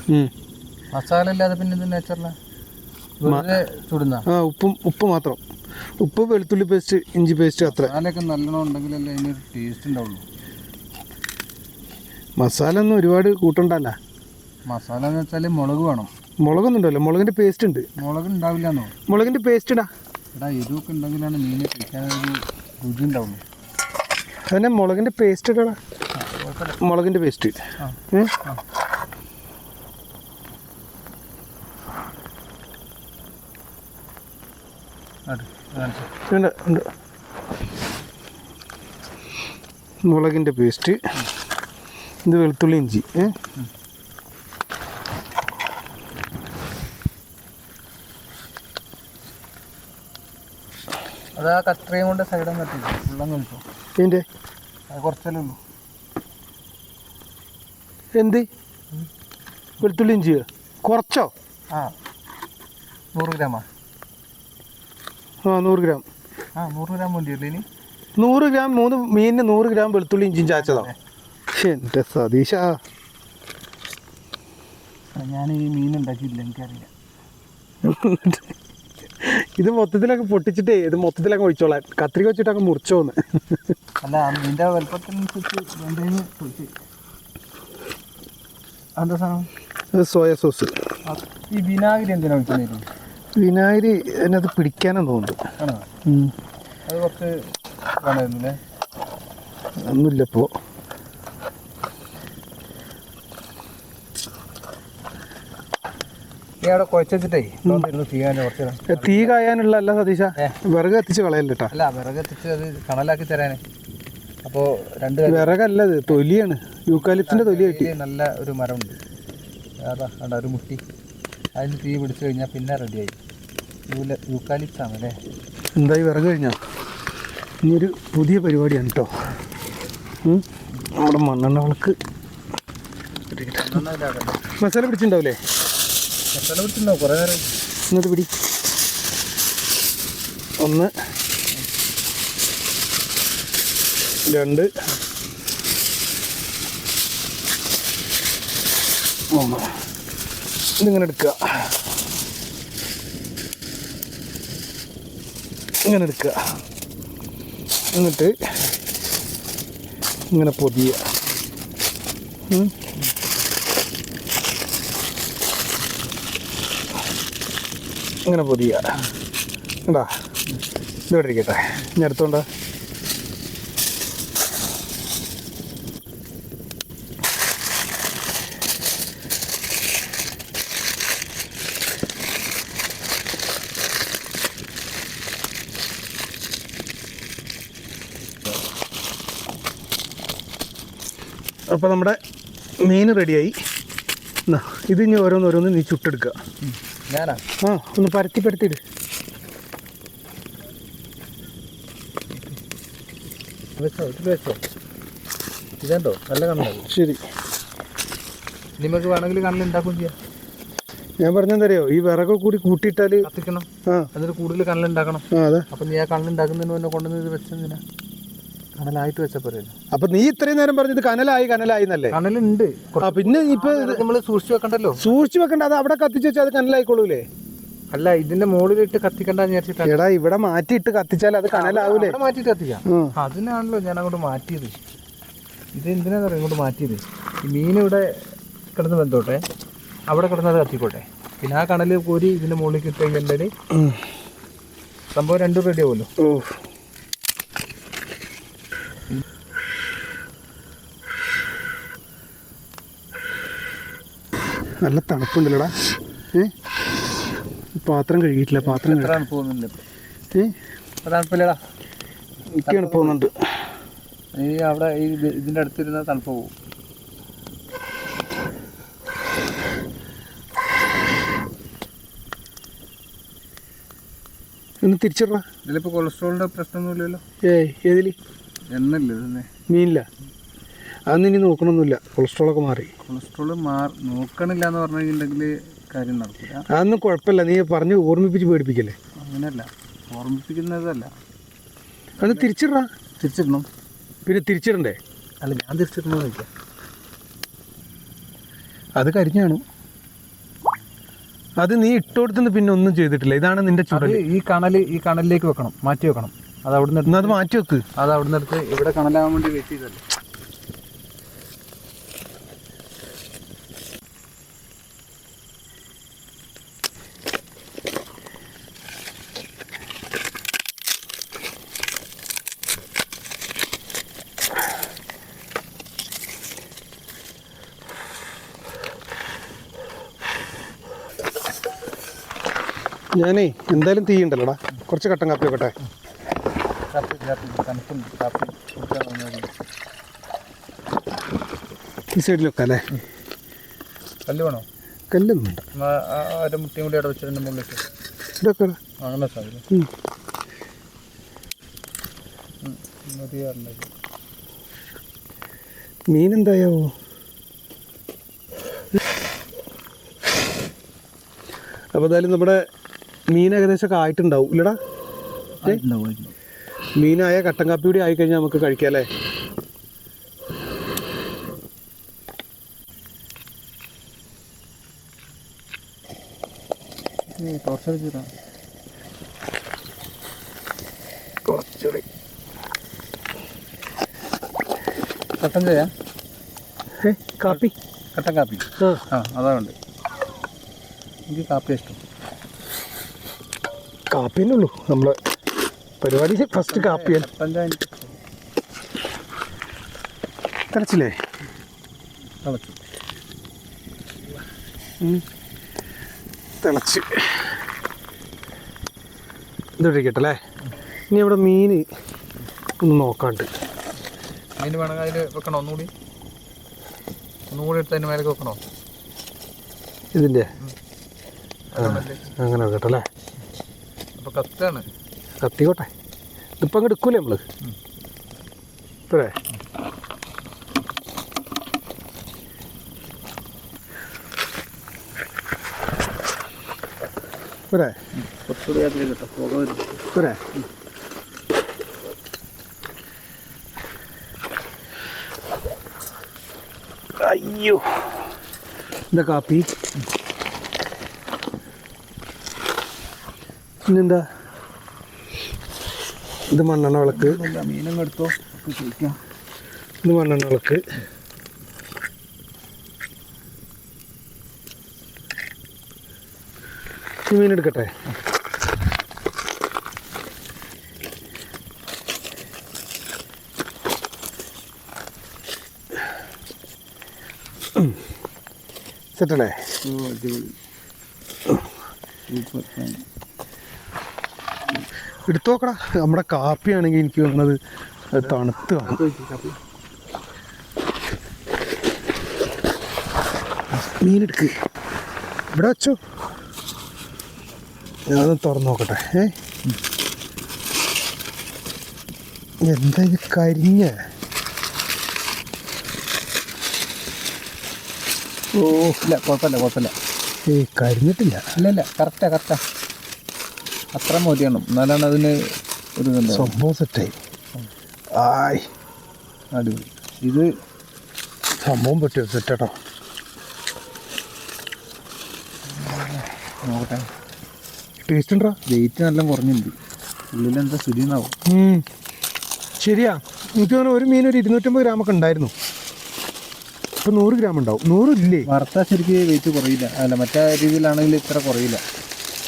[SPEAKER 1] പിന്നെ ഇത് നാച്ചുറലാ? ചുടുന്ന
[SPEAKER 2] ഉപ്പ് മാത്രം. ഉപ്പ്, വെളുത്തുള്ളി പേസ്റ്റ്, ഇഞ്ചി പേസ്റ്റ്, അത്ര.
[SPEAKER 1] മസാലയൊക്കെ നല്ലോണം ഉണ്ടെങ്കിലല്ലേ അതിനൊരു ടേസ്റ്റ് ഉണ്ടാവുള്ളൂ.
[SPEAKER 2] മസാല ഒന്നും ഒരുപാട് കൂട്ടണ്ടല്ല.
[SPEAKER 1] മസാല എന്ന് വെച്ചാൽ മുളക് വേണം.
[SPEAKER 2] മുളകൊന്നും ഉണ്ടല്ലോ, മുളകിൻ്റെ പേസ്റ്റ് ഉണ്ട്.
[SPEAKER 1] മുളക് ഉണ്ടാവില്ലെന്നോ?
[SPEAKER 2] മുളകിൻ്റെ പേസ്റ്റ് ഇടാ.
[SPEAKER 1] എരിവൊക്കെ ഉണ്ടെങ്കിലാണ് മീനെ കഴിക്കാനൊരു രുചി ഉണ്ടാവുള്ളൂ.
[SPEAKER 2] അതന്നെ, മുളകിൻ്റെ പേസ്റ്റ് ഇടാ. മുളകിൻ്റെ പേസ്റ്റ്. മുളകിൻ്റെ പേസ്റ്റ്, ഇത് വെളുത്തുള്ളി, ഇഞ്ചി.
[SPEAKER 1] അത് ആ കത്രയും കൊണ്ട് സൈഡും കത്തില്ല, വെള്ളം കളിച്ചോ.
[SPEAKER 2] ഇതിൻ്റെ
[SPEAKER 1] അത് കുറച്ചല്ലേ ഉള്ളൂ.
[SPEAKER 2] എന്ത് വെളുത്തുള്ളി ഇഞ്ചിയോ? കുറച്ചോ?
[SPEAKER 1] 100 ഗ്രാമാ?
[SPEAKER 2] 100 ഗ്രാം.
[SPEAKER 1] 100 ഗ്രാം വേണ്ടിയല്ലേ ഇനി?
[SPEAKER 2] 100 ഗ്രാം, 3 മീനിന് 100 ഗ്രാം വെളുത്തുള്ളി ഇഞ്ചിയും ചാച്ചതോ? എൻ്റെ സതീശ,
[SPEAKER 1] ഞാൻ ഈ മീൻ ഉണ്ടാക്കിയില്ല, എനിക്കറിയില്ല.
[SPEAKER 2] ഇത് മൊത്തത്തിലൊക്കെ പൊട്ടിച്ചിട്ടേ ഇത് മൊത്തത്തിലൊക്കെ ഒഴിച്ചോളാം. കത്രിക വെച്ചിട്ടൊക്കെ മുറിച്ചോന്ന്.
[SPEAKER 1] അല്ല, മീൻ്റെ വലുപ്പത്തിനനുസരിച്ച് എന്താ സാധനം?
[SPEAKER 2] Soya sauce.
[SPEAKER 1] ഈ വിനാഗിരി എന്തിനാ ഒഴിക്കുന്നത്?
[SPEAKER 2] വിനാഗിരി അതിനകത്ത് പിടിക്കാനെന്ന് തോന്നുന്നു.
[SPEAKER 1] ആണോ? അത് കുറച്ച് വേണമായിരുന്നില്ലേ?
[SPEAKER 2] ഒന്നുമില്ല ഇപ്പോൾ.
[SPEAKER 1] അവിടെ കുഴച്ചിട്ടേ
[SPEAKER 2] തീ കായാനുള്ള അല്ല സതീശ, വിറക് കത്തിച്ച് കളയല്ല കേട്ടോ.
[SPEAKER 1] അല്ല, വിറക് കത്തിച്ച് അത് കണലാക്കി തരാനേ. അപ്പോൾ
[SPEAKER 2] വിറകല്ലത്, തൊലിയാണ്. യൂക്കാലിപ്സിൻ്റെ തൊലി കിട്ടി.
[SPEAKER 1] നല്ല ഒരു മരമുണ്ട്, അതാ കണ്ട ഒരു മുട്ടി. അതിന് തീ പിടിച്ചു കഴിഞ്ഞാൽ പിന്നെ റെഡിയായി. യൂക്കാലിപ്സ് ആണല്ലേ.
[SPEAKER 2] എന്തായി വിറക് കഴിഞ്ഞാൽ ഇനിയൊരു പുതിയ പരിപാടിയാണ് കേട്ടോ. നമ്മുടെ മണ്ണെണ്ണ വിളക്ക്. മസാല പിടിച്ചിട്ടുണ്ടാവില്ലേ?
[SPEAKER 1] മസാല പിടിച്ചിട്ടുണ്ടാവും കുറേ നേരം.
[SPEAKER 2] എന്നിട്ട് പിടി. 1 2 3. ഇതിങ്ങനെ എടുക്കുക, ഇങ്ങനെ എടുക്കുക, എന്നിട്ട് ഇങ്ങനെ പൊതിയുക. ഇങ്ങനെ പൊതിയുക. എന്താ ഇതോടെ ഇരിക്കട്ടെ, ഞാൻ എടുത്തോണ്ട. അപ്പോൾ നമ്മുടെ മീൻ റെഡിയായി. ഇത് ഇനി ഓരോന്നോരോന്ന് നീ ചുട്ടെടുക്കുക.
[SPEAKER 1] ഞാനാ?
[SPEAKER 2] ഒന്ന് പരത്തിപ്പെടുത്തിയിട്ട്
[SPEAKER 1] വെച്ചോ ഇതിൽ വെച്ചോ. ഇതുണ്ടോ നല്ല കണ്ണായി.
[SPEAKER 2] ശരി,
[SPEAKER 1] നിങ്ങൾക്ക് വേണമെങ്കിൽ കണ്ണിലുണ്ടാക്കുകയും ചെയ്യാം.
[SPEAKER 2] ഞാൻ പറഞ്ഞെന്തറിയോ, ഈ വിറകൊക്കെ കൂടി കൂട്ടിയിട്ടാൽ
[SPEAKER 1] കത്തിക്കണം,
[SPEAKER 2] ആ
[SPEAKER 1] എന്നിട്ട് കൂടുതൽ കണ്ണിലുണ്ടാക്കണം.
[SPEAKER 2] അതെ.
[SPEAKER 1] അപ്പം നീ ആ കണ്ണിലുണ്ടാക്കുന്നതിന് മുന്നേ കൊണ്ടുവന്ന് ഇത് വെച്ചെന്തിനാ? കനലായിട്ട് വെച്ചപ്പോഴേ.
[SPEAKER 2] അപ്പൊ നീ ഇത്രയും നേരം പറഞ്ഞത് കനലായി എന്നല്ലേ?
[SPEAKER 1] കനലുണ്ട്,
[SPEAKER 2] പിന്നെ ഇപ്പൊ
[SPEAKER 1] നമ്മൾ സൂക്ഷിച്ചു വെക്കണ്ടല്ലോ.
[SPEAKER 2] സൂക്ഷിച്ചു വെക്കണ്ട, അത് അവിടെ കത്തിച്ച് വെച്ചാൽ അത് കനലായിക്കോളൂലേ?
[SPEAKER 1] അല്ല, ഇതിന്റെ മുകളിലിട്ട് കത്തിക്കണ്ടെന്ന് വിചാരിച്ചിട്ടാണ്.
[SPEAKER 2] എടാ, ഇവിടെ മാറ്റിയിട്ട് കത്തിച്ചാൽ അത് കനലാവൂലേ?
[SPEAKER 1] മാറ്റിയിട്ട് കത്തിക്കാം. അതിനാണല്ലോ ഞാൻ അങ്ങോട്ട് മാറ്റിയത്. ഇത് എന്തിനാന്ന് പറയാം ഇങ്ങോട്ട് മാറ്റിയത്? ഈ മീൻ ഇവിടെ കിടന്ന് വെന്തോട്ടെ, അവിടെ കിടന്നത് കത്തിക്കോട്ടെ. പിന്നെ ആ കണല് കോരി ഇതിന്റെ മുകളിലേക്ക് ഇട്ട് കഴിഞ്ഞാൽ സംഭവം രണ്ടും റെഡി ആവുമല്ലോ.
[SPEAKER 2] നല്ല തണുപ്പുണ്ടല്ലോടാ. പാത്രം കഴുകിയിട്ടില്ല. പാത്രം
[SPEAKER 1] തണുപ്പില്ലടാ,
[SPEAKER 2] എനിക്കാണ് പോകുന്നുണ്ട്.
[SPEAKER 1] നീ അവിടെ ഇതിന്റെ അടുത്തിരുന്ന തണുപ്പ് പോകും.
[SPEAKER 2] ഒന്ന് തിരിച്ചിട.
[SPEAKER 1] ഇതിലിപ്പോൾ കൊളസ്ട്രോളിന്റെ പ്രശ്നമൊന്നുമില്ലല്ലോ.
[SPEAKER 2] ഏതില്
[SPEAKER 1] എണ്ണല്ലേ തന്നെ?
[SPEAKER 2] മീനില്ല, അതൊന്നും ഇനി നോക്കണമൊന്നുമില്ല. കൊളസ്ട്രോളൊക്കെ മാറി.
[SPEAKER 1] കൊളസ്ട്രോൾ നോക്കണില്ല എന്ന് പറഞ്ഞു കഴിഞ്ഞിട്ടുണ്ടെങ്കിൽ കാര്യം നടക്കില്ല.
[SPEAKER 2] അതൊന്നും കുഴപ്പമില്ല, നീ പറഞ്ഞ് ഓർമ്മിപ്പിച്ച് പേടിപ്പിക്കല്ലേ.
[SPEAKER 1] അങ്ങനെയല്ല, ഓർമ്മിപ്പിക്കുന്നതല്ല.
[SPEAKER 2] അത് തിരിച്ചിട.
[SPEAKER 1] തിരിച്ചിടണം.
[SPEAKER 2] പിന്നെ തിരിച്ചിടണ്ടേ?
[SPEAKER 1] അല്ല, ഞാൻ തിരിച്ചിടണമെന്ന് ചോദിക്കാം.
[SPEAKER 2] അത് കരിഞ്ഞാണ്. അത് നീ ഇട്ടുകൊടുത്തുനിന്ന് പിന്നെ ഒന്നും ചെയ്തിട്ടില്ല. ഇതാണ് നിന്റെ ചുടൽ.
[SPEAKER 1] ഈ കണലിലേക്ക് വെക്കണം, മാറ്റി വെക്കണം. അത് അവിടെ നിന്ന്
[SPEAKER 2] അത് മാറ്റി വെക്ക്.
[SPEAKER 1] അത് അവിടെ നിന്ന് എടുത്ത് ഇവിടെ കണലാകാൻ വേണ്ടി വെയിറ്റ് ചെയ്തല്ലേ.
[SPEAKER 2] ഞാനേ എന്തായാലും തീ ഉണ്ടല്ലോടാ, കുറച്ച് കട്ടൻ കാപ്പി വെക്കട്ടെ. ഈ സൈഡിൽ വെക്കാം അല്ലേ?
[SPEAKER 1] കല്ല് വേണോ?
[SPEAKER 2] കല്ലൊന്നും വേണ്ട.
[SPEAKER 1] ഒരു മുട്ടിയും കൂടി അവിടെ വെച്ചിട്ടുണ്ട് മുകളിലേക്ക്.
[SPEAKER 2] ഇതൊക്കെ
[SPEAKER 1] അങ്ങനെ സാധിക്കും.
[SPEAKER 2] മീൻ എന്തായാവോ? അപ്പോൾ എന്തായാലും നമ്മുടെ മീൻ ഏകദേശമൊക്കെ ആയിട്ടുണ്ടാവും ഇല്ലടാ? മീനായ കട്ടൻ കാപ്പി കൂടി ആയിക്കഴിഞ്ഞാൽ നമുക്ക് കഴിക്കാം അല്ലേ?
[SPEAKER 1] കുറച്ചുകൂടി കട്ടൻ ചെയ്യാം.
[SPEAKER 2] കാപ്പി,
[SPEAKER 1] കട്ടൻ കാപ്പി. അതാണ്ട് എനിക്ക് കാപ്പി ഇഷ്ടം.
[SPEAKER 2] കാപ്പി തന്നെ ഉള്ളൂ നമ്മളെ പരിപാടി. ഫസ്റ്റ് കാപ്പി തിളച്ചില്ലേ? തിളച്ച് ഇതൊഴിക്കട്ടല്ലേ? ഇനി ഇവിടെ മീൻ ഒന്ന് നോക്കാണ്ട്.
[SPEAKER 1] മീൻ വേണമെങ്കിൽ അതിൽ വെക്കണോ? ഒന്നുകൂടി എടുത്ത് അതിന് മേലേക്ക് വെക്കണോ?
[SPEAKER 2] ഇതിൻ്റെ അങ്ങനെ വെക്കട്ടല്ലേ?
[SPEAKER 1] അപ്പോൾ കത്താണ്.
[SPEAKER 2] കത്തിക്കോട്ടെ. ഇതിപ്പോൾ അങ്ങ് എടുക്കൂലേ നമ്മൾ? ഇപ്പോഴേ പോരെ?
[SPEAKER 1] കുറച്ചുകൂടി അതിൽ കിട്ടും, പുക വരും.
[SPEAKER 2] പോരെ? അയ്യോ, എന്താ കാപ്പി? പിന്നെന്താ ഇത്? മണ്ണെണ്ണ വിളക്ക്.
[SPEAKER 1] മീനും എടുത്തോ ചോദിക്കാം.
[SPEAKER 2] ഇത് മണ്ണെണ്ണ വിളക്ക്. മീൻ എടുക്കട്ടെ? സെറ്റല്ലേ? എടുത്തോക്കടാ. നമ്മുടെ കാപ്പിയാണെങ്കിൽ എനിക്ക് തോന്നുന്നത് തണുത്ത് മീനെടുക്ക്. ഇവിടെ വെച്ചോ, ഞാനൊന്ന് തുറന്നു നോക്കട്ടെ. എന്താ ഇത് കരിഞ്ഞ?
[SPEAKER 1] ഓ ഇല്ല, കുഴപ്പമില്ല.
[SPEAKER 2] ഏയ് കരിഞ്ഞിട്ടില്ല.
[SPEAKER 1] ഇല്ല കറക്റ്റാ. അത്ര മോതിയാണ്, എന്നാലാണ് അതിന് ഒരു
[SPEAKER 2] സംഭവം സെറ്റായി. ആയ്
[SPEAKER 1] അടിപൊളി. ഇത്
[SPEAKER 2] സംഭവം പറ്റുമോ? സെറ്റാട്ടോ.
[SPEAKER 1] നോക്കട്ടെ.
[SPEAKER 2] ടേസ്റ്റ് ഉണ്ടോ?
[SPEAKER 1] വെയിറ്റ് നല്ല കുറഞ്ഞിട്ടുണ്ട്. ഉള്ളിലെന്താ സ്ഥിതി എന്നാവും.
[SPEAKER 2] ശരിയാ, എനിക്ക് തോന്നുന്നു ഒരു മീൻ ഒരു 250 ഗ്രാമൊക്കെ ഉണ്ടായിരുന്നു. ഇപ്പം 100 ഗ്രാം ഉണ്ടാവും. 100 ഇല്ലേ?
[SPEAKER 1] വറുത്ത ശരിക്ക് വെയിറ്റ് കുറയില്ല. അല്ല, മറ്റേ രീതിയിലാണെങ്കിൽ ഇത്ര കുറയില്ല.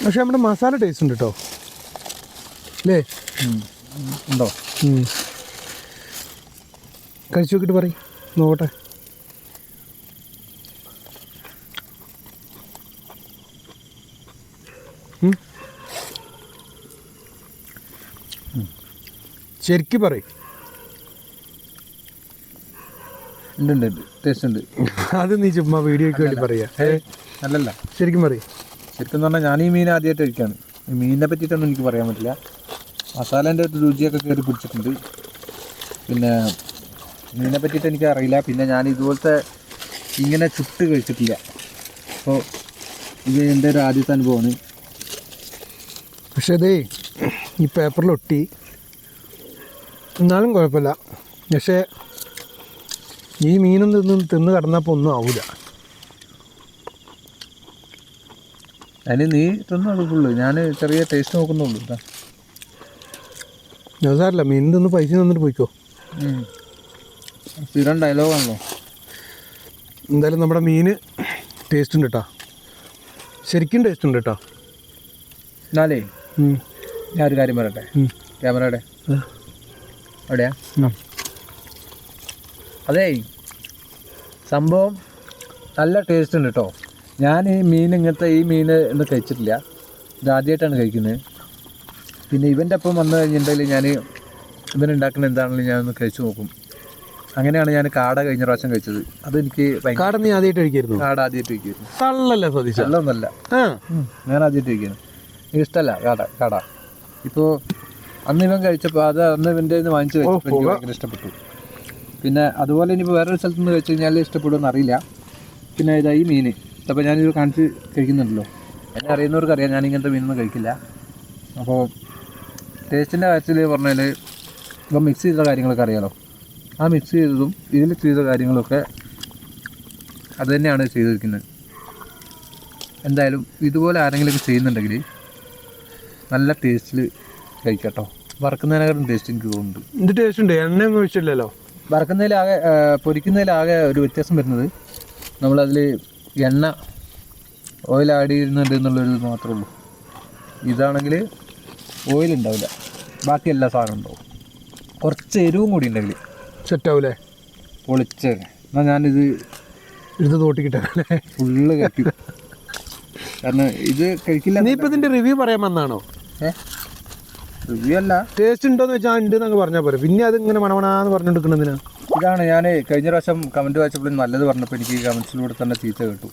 [SPEAKER 2] പക്ഷെ നമ്മുടെ മസാല ടേസ്റ്റ് ഉണ്ട് കേട്ടോ. അല്ലേ?
[SPEAKER 1] ഉണ്ടോ?
[SPEAKER 2] കഴിച്ചു നോക്കിയിട്ട് പറയും, നോക്കട്ടെ. ശരിക്കും പറയും.
[SPEAKER 1] ഉണ്ട് ടേസ്റ്റ് ഉണ്ട്.
[SPEAKER 2] അത് നീ ചുമ്മാ വീഡിയോയ്ക്ക് വേണ്ടി പറയാ.
[SPEAKER 1] അല്ലല്ല,
[SPEAKER 2] ശരിക്കും പറയും.
[SPEAKER 1] ശരിക്കും പറഞ്ഞാൽ ഞാൻ ഈ മീൻ ആദ്യമായിട്ട് കഴിക്കുകയാണ്. ഈ മീനിനെ പറ്റിയിട്ടൊന്നും എനിക്ക് പറയാൻ പറ്റില്ല. മസാലേൻ്റെ ഒരു രുചിയൊക്കെ കയറി പിടിച്ചിട്ടുണ്ട്. പിന്നെ മീനിനെ പറ്റിയിട്ട് എനിക്ക് അറിയില്ല. പിന്നെ ഞാൻ ഇതുപോലത്തെ ഇങ്ങനെ ചുട്ട് കഴിച്ചിട്ടില്ല. അപ്പോൾ ഇത് എൻ്റെ ഒരു ആദ്യത്തെ അനുഭവമാണ്.
[SPEAKER 2] പക്ഷെ അതേ ഈ പേപ്പറിലൊട്ടി, എന്നാലും കുഴപ്പമില്ല. പക്ഷേ ഈ മീനൊന്നും തിന്ന് കടന്നപ്പോൾ ഒന്നും ആവില്ല.
[SPEAKER 1] അതിന് നീ തിന്നുള്ളൂ, ഞാൻ ചെറിയ ടേസ്റ്റ് നോക്കുന്നുള്ളൂ.
[SPEAKER 2] ഞാൻ സാറില്ല, മീൻ തിന്ന് പൈസ തന്നിട്ട് പോയിക്കോ.
[SPEAKER 1] സ്ഥിരം ഡയലോഗാണല്ലോ.
[SPEAKER 2] എന്തായാലും നമ്മുടെ മീൻ ടേസ്റ്റ് ഉണ്ട് കേട്ടോ. ശരിക്കും ടേസ്റ്റ് ഉണ്ട് കേട്ടോ.
[SPEAKER 1] എന്നാലേ ഞാനൊരു കാര്യം പറയട്ടെ. ക്യാമറയുടെ എവിടെയാ? അതേ, സംഭവം നല്ല ടേസ്റ്റ് ഉണ്ട് കേട്ടോ. ഞാൻ ഈ മീൻ ഈ മീൻ ഒന്നും കഴിച്ചിട്ടില്ല. ഇത് ആദ്യമായിട്ടാണ് കഴിക്കുന്നത്. പിന്നെ ഇവൻ്റെ ഒപ്പം വന്നു കഴിഞ്ഞിട്ടുണ്ടെങ്കിൽ ഞാൻ ഇവനുണ്ടാക്കുന്ന എന്താണെങ്കിലും ഞാനൊന്ന് കഴിച്ചു നോക്കും. അങ്ങനെയാണ് ഞാൻ കാട കഴിഞ്ഞ പ്രാവശ്യം കഴിച്ചത്. അതെനിക്ക്
[SPEAKER 2] കാട നീ ആദ്യമായിട്ട് കഴിക്കായിരുന്നു?
[SPEAKER 1] കാട ആദ്യമായിട്ട് കഴിക്കായിരുന്നു.
[SPEAKER 2] കള്ളല്ലേ സതീശ?
[SPEAKER 1] കള്ളൊന്നുമല്ല, ഞാൻ ആദ്യമായിട്ട് കഴിക്കുന്നു. എനിക്കിഷ്ടമല്ല കാട. ഇപ്പോൾ അന്ന് ഇവൻ കഴിച്ചപ്പോൾ അന്ന് ഇവൻ്റെ നിന്ന് വാങ്ങിച്ച് കഴിച്ചപ്പോൾ എനിക്ക് ഭയങ്കര ഇഷ്ടപ്പെട്ടു. പിന്നെ അതുപോലെ ഇനിയിപ്പോൾ വേറൊരു സ്ഥലത്ത് നിന്ന് കഴിച്ച് കഴിഞ്ഞാൽ ഇഷ്ടപ്പെടുമെന്ന് അറിയില്ല. പിന്നെ ഇതായി മീൻ അപ്പോൾ ഞാനിത് കാണിച്ച് കഴിക്കുന്നുണ്ടല്ലോ. എന്നെ അറിയുന്നവർക്ക് അറിയാം ഞാൻ ഇങ്ങനത്തെ മീനൊന്നും കഴിക്കില്ല. അപ്പോൾ ടേസ്റ്റിൻ്റെ കാര്യത്തിൽ പറഞ്ഞാൽ ഇപ്പം മിക്സ് ചെയ്ത കാര്യങ്ങളൊക്കെ അറിയാലോ. ആ മിക്സ് ചെയ്തതും ഇതിൽ ചെയ്ത കാര്യങ്ങളൊക്കെ അത് തന്നെയാണ് ചെയ്തിരിക്കുന്നത്. എന്തായാലും ഇതുപോലെ ആരെങ്കിലും ചെയ്യുന്നുണ്ടെങ്കിൽ നല്ല ടേസ്റ്റിൽ കഴിക്കാട്ടോ. വറക്കുന്നതിനേക്കാളും ടേസ്റ്റ് എനിക്ക് തോന്നുന്നുണ്ട്.
[SPEAKER 2] ഇത് ടേസ്റ്റ് ഉണ്ട്, എണ്ണയൊന്നും ഒഴിച്ചില്ലല്ലോ.
[SPEAKER 1] വറക്കുന്നതിലാകെ പൊരിക്കുന്നതിലാകെ ഒരു വ്യത്യാസം വരുന്നത് നമ്മളതിൽ എണ്ണ ഓയിൽ ആഡ് ചെയ്യുന്നുണ്ട് എന്നുള്ളൊരു മാത്രമേ ഉള്ളൂ. ഇതാണെങ്കിൽ ഓയിൽ ഉണ്ടാവില്ല, ബാക്കി എല്ലാ സാധനവും ഉണ്ടാവും. കുറച്ച് എരിവും കൂടി ഉണ്ടെങ്കിൽ
[SPEAKER 2] സെറ്റാവൂലേ?
[SPEAKER 1] പൊളിച്ച്. എന്നാൽ ഞാനിത്
[SPEAKER 2] എടുത്ത് തോട്ടിക്കിട്ടേ
[SPEAKER 1] ഫുള്ള് കഴിക്കും. കാരണം ഇത് കഴിക്കില്ല.
[SPEAKER 2] നീ ഇപ്പം ഇതിൻ്റെ റിവ്യൂ പറയാൻ വന്നാണോ?
[SPEAKER 1] റിവ്യൂ അല്ല,
[SPEAKER 2] ടേസ്റ്റ് ഉണ്ടോയെന്ന് വെച്ചാൽ ഉണ്ട് എന്നൊക്കെ പറഞ്ഞാൽ പോരെ. പിന്നെ അത് ഇങ്ങനെ മണമണാന്ന് പറഞ്ഞുകൊടുക്കണതിനാ.
[SPEAKER 1] ഇതാണ് ഞാൻ കഴിഞ്ഞ പ്രാവശ്യം കമൻറ്റ് വായിച്ചപ്പോൾ നല്ലത് പറഞ്ഞപ്പോൾ എനിക്ക് കമൻസിലൂടെ തന്നെ ചീത്ത കേട്ടു.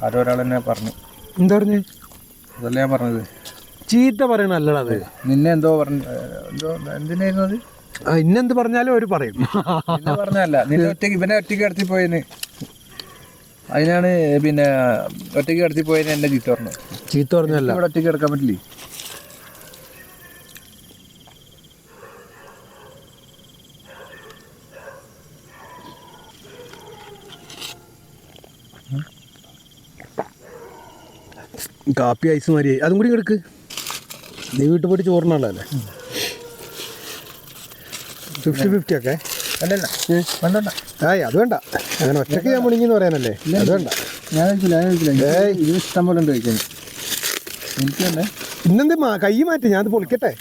[SPEAKER 1] ആരോ ഒരാൾ തന്നെ പറഞ്ഞു.
[SPEAKER 2] എന്താ പറഞ്ഞേ?
[SPEAKER 1] അതല്ല ഞാൻ പറഞ്ഞത്.
[SPEAKER 2] ചീത്ത പറയണ അല്ലടാ അത്.
[SPEAKER 1] നിന്നെ എന്തോ പറഞ്ഞു. എന്തിനായിരുന്നു അത്?
[SPEAKER 2] ഇന്നെന്ത് പറഞ്ഞാലും അവർ പറയും.
[SPEAKER 1] നിന്നെ പറഞ്ഞല്ല, നിന്നെ ഇവനെ ഒറ്റയ്ക്ക് കിടത്തി പോയതിന്. അതിനാണ് പിന്നെ ഒറ്റയ്ക്ക് കിടത്തി പോയതിന് എന്നെ ചീത്ത പറഞ്ഞു.
[SPEAKER 2] ചീത്ത പറഞ്ഞല്ല,
[SPEAKER 1] ഇവിടെ ഒറ്റയ്ക്ക് കിടക്കാൻ പറ്റില്ലേ?
[SPEAKER 2] കാപ്പി ഐസ് മാതിരി അതും കൂടി എടുക്ക്. നീ വീട്ടിൽ പോയിട്ട് ചോറിനുള്ളതല്ലേ? 50-50 ഒക്കെ?
[SPEAKER 1] അല്ലല്ല, വേണ്ട.
[SPEAKER 2] അത് വേണ്ട. അങ്ങനെ ഒറ്റയ്ക്ക് ഞാൻ മുണിങ്ങെന്ന് പറയാനല്ലേ? അത് വേണ്ട.
[SPEAKER 1] ഞാൻ കഴിക്കില്ല. ഇത് ഇഷ്ടം പോലെ ഉണ്ട് കഴിക്കാൻ. എനിക്ക് തന്നെ
[SPEAKER 2] ഇന്നെന്ത് കൈ മാറ്റി, ഞാനത് പൊളിക്കട്ടെ.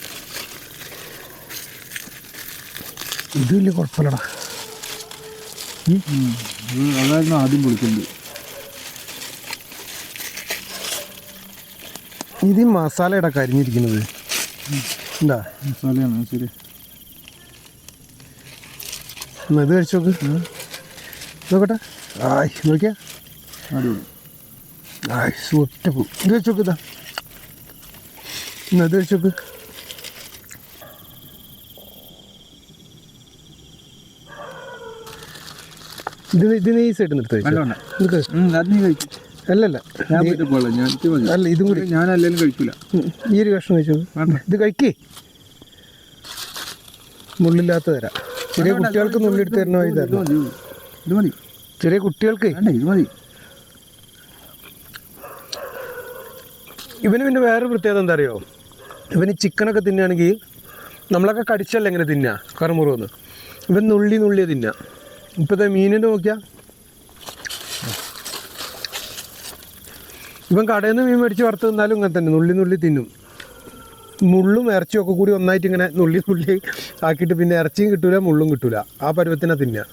[SPEAKER 2] ഇത് വലിയ കുഴപ്പമില്ലടാ.
[SPEAKER 1] അതായിരുന്നു ആദ്യം പൊളിക്കുന്നത്.
[SPEAKER 2] ഇത് മസാലയുടെ കരിഞ്ഞിരിക്കുന്നത് എന്താ?
[SPEAKER 1] മസാലയാണ്. ശരി,
[SPEAKER 2] ഇത് കഴിച്ചു നോക്ക്. നോക്കട്ടെ. നോക്കിയാ
[SPEAKER 1] അടിപൊളി.
[SPEAKER 2] ഒറ്റ പൂ. ഇത് വെച്ച് നോക്ക്. ഇത് വെച്ച് നോക്ക്. ഇത് നീ ഈ സൈഡിൽ നിർത്തി അല്ലല്ല അല്ല ഇതും കൂടി
[SPEAKER 1] ഞാൻ അല്ലെങ്കിലും കഴിക്കില്ല.
[SPEAKER 2] ഈ ഒരു കഷ്ണം കഴിച്ചു. ഇത് കഴിക്കേ, മുള്ളില്ലാത്ത തരാം. ചെറിയ കുട്ടികൾക്ക് നുള്ളെടുത്ത് തരണോ? ഇത്
[SPEAKER 1] ഇത് മതി.
[SPEAKER 2] ചെറിയ കുട്ടികൾക്ക്
[SPEAKER 1] ഇത് മതി.
[SPEAKER 2] ഇവന് പിന്നെ വേറെ പ്രത്യേകത എന്താ അറിയോ? ഇവന് ചിക്കനൊക്കെ തിന്നുകയാണെങ്കിൽ നമ്മളൊക്കെ കടിച്ചല്ല എങ്ങനെ തിന്നുക കറുമുറുവെന്ന്, ഇവൻ നുള്ളിയെ തിന്നുക. ഇപ്പോഴത്തെ മീനിൻ്റെ നോക്കിയാൽ ഇവൻ കടയിൽ നിന്ന് മീൻ മേടിച്ച് വറുത്ത് തിന്നാലും ഇങ്ങനെ തന്നെ നുള്ളി തിന്നും. മുള്ളും ഇറച്ചിയും ഒക്കെ കൂടി ഒന്നായിട്ട് ഇങ്ങനെ നുള്ളി ആക്കിയിട്ട് പിന്നെ ഇറച്ചിയും കിട്ടൂല മുള്ളും കിട്ടൂല. ആ പരുവത്തിനാ തിന്നുക.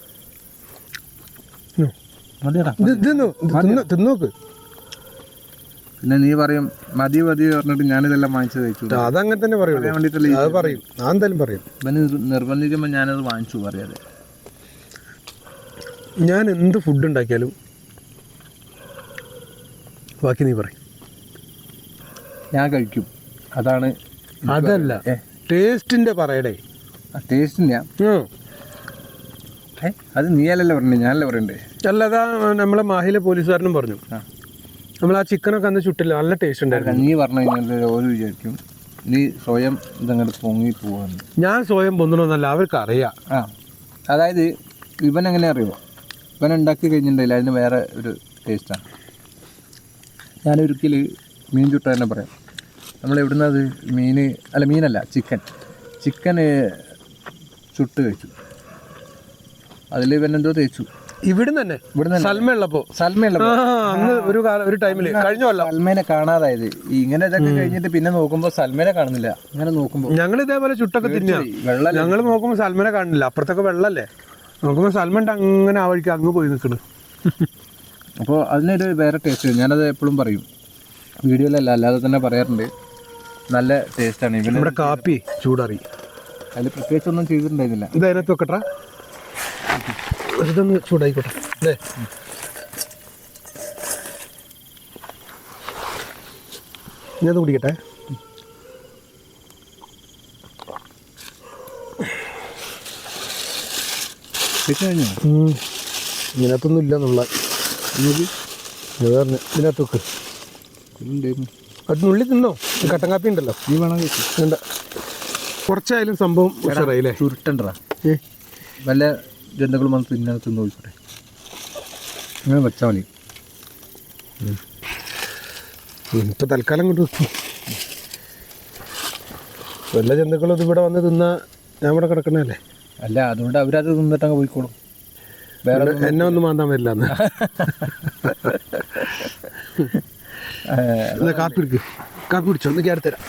[SPEAKER 2] തിന്നോക്ക്.
[SPEAKER 1] പിന്നെ നീ പറയും മതി പറഞ്ഞിട്ട് ഞാനിതെല്ലാം വാങ്ങിച്ചു കഴിച്ചു.
[SPEAKER 2] അതങ്ങനെ തന്നെ പറയുള്ളൂ. അത് പറയും, ഞാൻ എന്തായാലും പറയും.
[SPEAKER 1] ഇവന് നിർബന്ധിക്കുമ്പോൾ ഞാനത് വാങ്ങിച്ചു പറയാതെ.
[SPEAKER 2] ഞാൻ എന്ത് ഫുഡ് ഉണ്ടാക്കിയാലും ബാക്കി നീ പറയും,
[SPEAKER 1] ഞാൻ കഴിക്കും. അതാണ്.
[SPEAKER 2] അതല്ല ടേസ്റ്റിന്റെ പറയടേ.
[SPEAKER 1] ടേസ്റ്റില്ല, അത് നീ അല്ലല്ലോ പറയണ്ടേ, ഞാനല്ലേ പറയണ്ടേ.
[SPEAKER 2] അല്ലതാ നമ്മളെ മാഹിലെ പോലീസുകാരനും പറഞ്ഞു, നമ്മൾ ആ ചിക്കനൊക്കെ അന്ന് ചുട്ടില്ല, നല്ല ടേസ്റ്റ് ഉണ്ടായിരുന്നു.
[SPEAKER 1] നീ പറഞ്ഞു കഴിഞ്ഞാൽ ഓരോ വിചാരിക്കും നീ സ്വയം ഇതങ്ങോട്ട് പൊങ്ങി പോവാന്ന്.
[SPEAKER 2] ഞാൻ സ്വയം പൊന്നണമെന്നല്ല, അവർക്ക് അറിയാം.
[SPEAKER 1] അതായത് ഇവൻ എങ്ങനെ അറിയുമോ, ഇവൻ ഉണ്ടാക്കി കഴിഞ്ഞിട്ടുണ്ടെങ്കിൽ അതിന് വേറെ ഒരു ടേസ്റ്റാണ്. ഞാനൊരിക്കൽ മീൻ ചുട്ട തന്നെ പറയാം. നമ്മൾ എവിടുന്ന് അത് മീനല്ല ചിക്കൻ ചുട്ട് കഴിച്ചു. അതിൽ ഇവനെന്തോ തേച്ചു.
[SPEAKER 2] ഇവിടുന്ന് സൽമയുള്ളപ്പോ അന്ന് ഒരു ടൈമില് കഴിഞ്ഞ
[SPEAKER 1] സൽമേനെ കാണാതായത്. ഇങ്ങനെ ഇതൊക്കെ കഴിഞ്ഞിട്ട് പിന്നെ നോക്കുമ്പോൾ സൽമേനെ കാണുന്നില്ല. ഇങ്ങനെ നോക്കുമ്പോൾ
[SPEAKER 2] ഞങ്ങൾ ഇതേപോലെ ചുട്ടൊക്കെ തിന്നാ വെള്ളം, ഞങ്ങൾ നോക്കുമ്പോൾ സൽമനെ കാണുന്നില്ല. അപ്പുറത്തൊക്കെ വെള്ളല്ലേ, നോക്കുമ്പോൾ സൽമൻ്റെ അങ്ങനെ ആ വഴിക്ക് അങ്ങ് പോയി നിൽക്കണ്.
[SPEAKER 1] അപ്പോൾ അതിനൊരു വേറെ ടേസ്റ്റ്. ഞാനത് എപ്പോഴും പറയും, വീഡിയോയിലല്ല അല്ലാതെ തന്നെ പറയാറുണ്ട്. നല്ല ടേസ്റ്റാണ്.
[SPEAKER 2] ഇവിടെ കാപ്പി ചൂടറി,
[SPEAKER 1] അതിൽ പ്രത്യേകിച്ചൊന്നും ചെയ്തിട്ടുണ്ടായിരുന്നില്ല.
[SPEAKER 2] ഇത് അതിനകത്ത് വെക്കട്ടാ, ഇതൊന്ന് ചൂടായിക്കോട്ടെ അല്ലേ. ഞാൻ കുടിക്കട്ടെ. ഇതിനകത്തൊന്നും ഇല്ല എന്നുള്ള ഇതിനകത്ത് വെക്ക്. അത് നുള്ളി തിന്നോ, കട്ടൻ കാപ്പി ഉണ്ടല്ലോ,
[SPEAKER 1] നീ വേണം
[SPEAKER 2] വേണ്ട. കുറച്ചായാലും സംഭവം ഉഷാറായില്ലേ.
[SPEAKER 1] ചുരുട്ടണ്ടാ വല്ല ജന്തുക്കളും വന്ന് തിന്നു നോക്കിക്കോട്ടെ. അങ്ങനെ വെച്ചാൽ മതി.
[SPEAKER 2] ഇപ്പം തൽക്കാലം കൊണ്ട് വല്ല ജന്തുക്കളും ഇത് ഇവിടെ വന്ന് തിന്നാ ഞാൻ ഇവിടെ കിടക്കണല്ലേ.
[SPEAKER 1] അല്ല, അതുകൊണ്ട് അവരത് തിന്നിട്ടങ്ങ് പോയിക്കോളും. വേറെ
[SPEAKER 2] എന്നെ ഒന്നും മാന്താൻ വരില്ല എന്ന്. എന്നാ കാപ്പി എടുക്ക്, കാപ്പി കുടിച്ചോ, ഒന്ന് കയറി തരാം.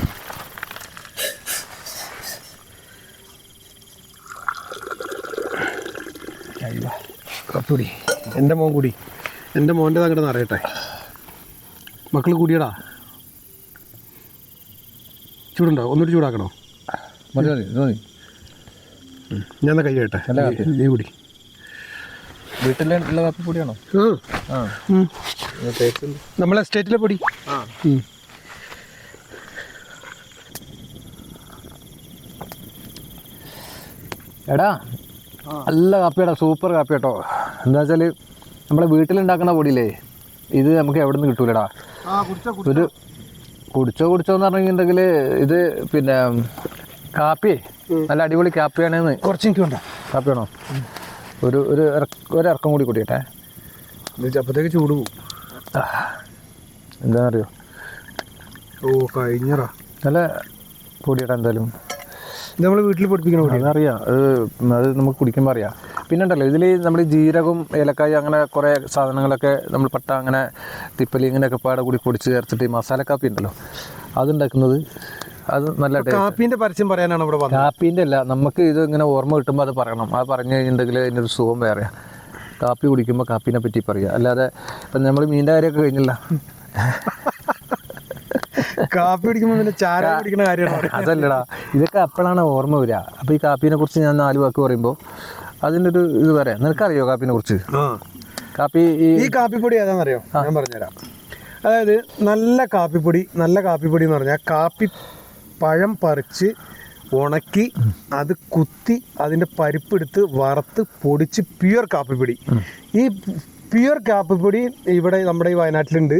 [SPEAKER 2] കാപ്പി കുടി, എൻ്റെ മോൻ കുടി, എൻ്റെ മോൻ്റെ അങ്ങോട്ട് നിറയട്ടെ. മക്കൾ കൂടിയടാ. ചൂടുണ്ടോ? ഒന്നുകൂടി ചൂടാക്കണോ?
[SPEAKER 1] മതി മതി.
[SPEAKER 2] ഞാൻ കൈ കേട്ടെ, നീ കുടി.
[SPEAKER 1] വീട്ടിലുള്ള കാപ്പി പൊടിയാണോ?
[SPEAKER 2] നമ്മളെ എസ്റ്റേറ്റിലെ പൊടി.
[SPEAKER 1] എടാ നല്ല കാപ്പിയാടാ, സൂപ്പർ കാപ്പി കേട്ടോ. എന്താ വെച്ചാൽ നമ്മളെ വീട്ടിലുണ്ടാക്കുന്ന പൊടിയില്ലേ, ഇത് നമുക്ക് എവിടെ നിന്ന് കിട്ടൂലടാ. ഒരു കുടിച്ചോന്ന് പറഞ്ഞിട്ടുണ്ടെങ്കിൽ ഇത് പിന്നെ കാപ്പി നല്ല അടിപൊളി കാപ്പിയാണെന്ന്.
[SPEAKER 2] കുറച്ച് എനിക്ക് വേണ്ട.
[SPEAKER 1] കാപ്പിയാണോ? ഒരിറക്കം കൂടി കുടിക്കട്ടെ.
[SPEAKER 2] അപ്പോഴത്തേക്ക് ചൂട് പോകും.
[SPEAKER 1] എന്താണെന്നറിയോ?
[SPEAKER 2] കഴിഞ്ഞറാ
[SPEAKER 1] നല്ല പൊടിയട്ടാ. എന്തായാലും
[SPEAKER 2] നമ്മൾ വീട്ടിൽ പൊടിപ്പിക്കണ പൊടി
[SPEAKER 1] അറിയാം, അത് നമുക്ക് കുടിക്കുമ്പോൾ അറിയാം. പിന്നെ ഉണ്ടല്ലോ ഇതിൽ നമ്മൾ ജീരകം, ഏലക്കായ അങ്ങനെ കുറേ സാധനങ്ങളൊക്കെ നമ്മൾ പട്ട അങ്ങനെ തിപ്പലി ഇങ്ങനെയൊക്കെ പാടെ കൂടി പൊടിച്ച് ചേർത്തിട്ട് ഈ മസാല കാപ്പി ഉണ്ടല്ലോ അതുണ്ടാക്കുന്നത്. അത് നല്ല
[SPEAKER 2] കാപ്പീൻ്റെ പരസ്യം പറയാനാണ് ഇവിടെ വന്നത്.
[SPEAKER 1] കാപ്പീൻ്റെ അല്ല, നമുക്ക് ഇത് ഇങ്ങനെ ഓർമ്മ കിട്ടുമ്പോൾ അത് പറയണം. അത് പറഞ്ഞു കഴിഞ്ഞിട്ടുണ്ടെങ്കിൽ അതിനൊരു സുഖം വേറെ. കാപ്പി കുടിക്കുമ്പോൾ കാപ്പീനെ പറ്റി പറയുക, അല്ലാതെ ഇപ്പം നമ്മൾ മീൻ്റെ കാര്യമൊക്കെ കഴിഞ്ഞില്ല.
[SPEAKER 2] കാപ്പി കുടിക്കുമ്പോൾ പിന്നെ ചായ കുടിക്കുന്ന കാര്യമാണ്.
[SPEAKER 1] അതല്ലടാ, ഇതൊക്കെ അപ്പോഴാണ് ഓർമ്മ വരിക. അപ്പോൾ ഈ കാപ്പീനെ കുറിച്ച് ഞാൻ 4 വാക്ക് പറയുമ്പോൾ അതിൻ്റെ ഒരു ഇത് പറയാം. നിനക്കറിയോ കാപ്പീനെ കുറിച്ച്? കാപ്പി
[SPEAKER 2] ഈ കാപ്പിപ്പൊടി ഏതാണെന്നറിയോ? ഞാൻ പറഞ്ഞുതരാം. അതായത് നല്ല കാപ്പിപ്പൊടി എന്ന് പറഞ്ഞാൽ കാപ്പി പഴം പറിച്ച് ഉണക്കി അത് കുത്തി അതിൻ്റെ പരിപ്പെടുത്ത് വറുത്ത് പൊടിച്ച് പ്യുവർ കാപ്പിപ്പൊടി. ഈ പ്യുവർ കാപ്പിപ്പൊടി ഇവിടെ നമ്മുടെ ഈ വയനാട്ടിലുണ്ട്.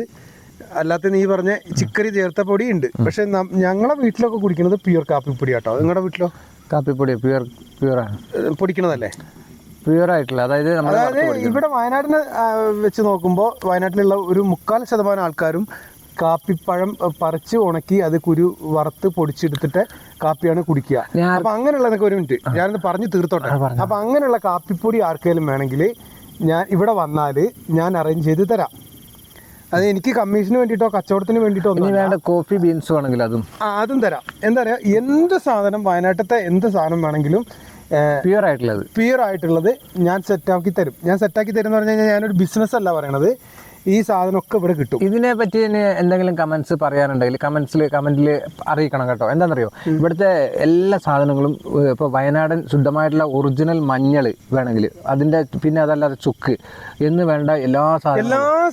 [SPEAKER 2] അല്ലാത്ത നീ പറഞ്ഞ ചിക്കരി ചേർത്ത പൊടി ഉണ്ട്. പക്ഷെ ഞങ്ങളെ വീട്ടിലൊക്കെ കുടിക്കുന്നത് പ്യുവർ കാപ്പിപ്പൊടി കേട്ടോ. നിങ്ങളുടെ വീട്ടിലോ?
[SPEAKER 1] കാപ്പിപ്പൊടി പ്യുവറാണ്
[SPEAKER 2] പൊടിക്കണതല്ലേ?
[SPEAKER 1] പ്യുവർ ആയിട്ടുള്ള. അതായത്
[SPEAKER 2] ഇവിടെ വയനാടിനെ വെച്ച് നോക്കുമ്പോൾ വയനാട്ടിലുള്ള ഒരു 3/4% ആൾക്കാരും കാപ്പിപ്പഴം പറിച്ച് ഉണക്കി അത് കുരു വറുത്ത് പൊടിച്ചെടുത്തിട്ട് കാപ്പിയാണ് കുടിക്കുക. അപ്പൊ അങ്ങനെയുള്ളതൊക്കെ ഒരു മിനിറ്റ് ഞാനൊന്ന് പറഞ്ഞു തീർത്തോട്ടെ. അപ്പൊ അങ്ങനെയുള്ള കാപ്പിപ്പൊടി ആർക്കെങ്കിലും വേണമെങ്കിൽ ഞാൻ ഇവിടെ വന്നാൽ ഞാൻ അറേഞ്ച് ചെയ്ത് തരാം. അത് എനിക്ക് കമ്മീഷന് വേണ്ടിയിട്ടോ കച്ചവടത്തിന് വേണ്ടിയിട്ടോ ഒന്നും
[SPEAKER 1] വേണ്ട. കോഫി ബീൻസ് വേണമെങ്കിൽ
[SPEAKER 2] അതും തരാം. എന്താ പറയുക, എന്ത് സാധനം വയനാട്ടിലത്തെ എന്ത് സാധനം വേണമെങ്കിലും പ്യുവർ ആയിട്ടുള്ളത് ഞാൻ സെറ്റാക്കി തരും. ഞാൻ സെറ്റാക്കി തരും എന്ന് പറഞ്ഞു കഴിഞ്ഞാൽ ഞാനൊരു ബിസിനസ് അല്ല പറയണത്. ഈ സാധനമൊക്കെ ഇവിടെ കിട്ടും.
[SPEAKER 1] ഇതിനെ പറ്റി എന്തെങ്കിലും കമന്റ്സ് പറയാനുണ്ടെങ്കിൽ കമന്റിൽ അറിയിക്കണം കേട്ടോ. എന്താണെന്നറിയോ, ഇവിടുത്തെ എല്ലാ സാധനങ്ങളും ഇപ്പോൾ വയനാടൻ ശുദ്ധമായിട്ടുള്ള ഒറിജിനൽ മഞ്ഞൾ വേണമെങ്കിൽ അതിൻ്റെ, പിന്നെ അതല്ലാതെ ചുക്ക് എന്ന് വേണ്ട എല്ലാ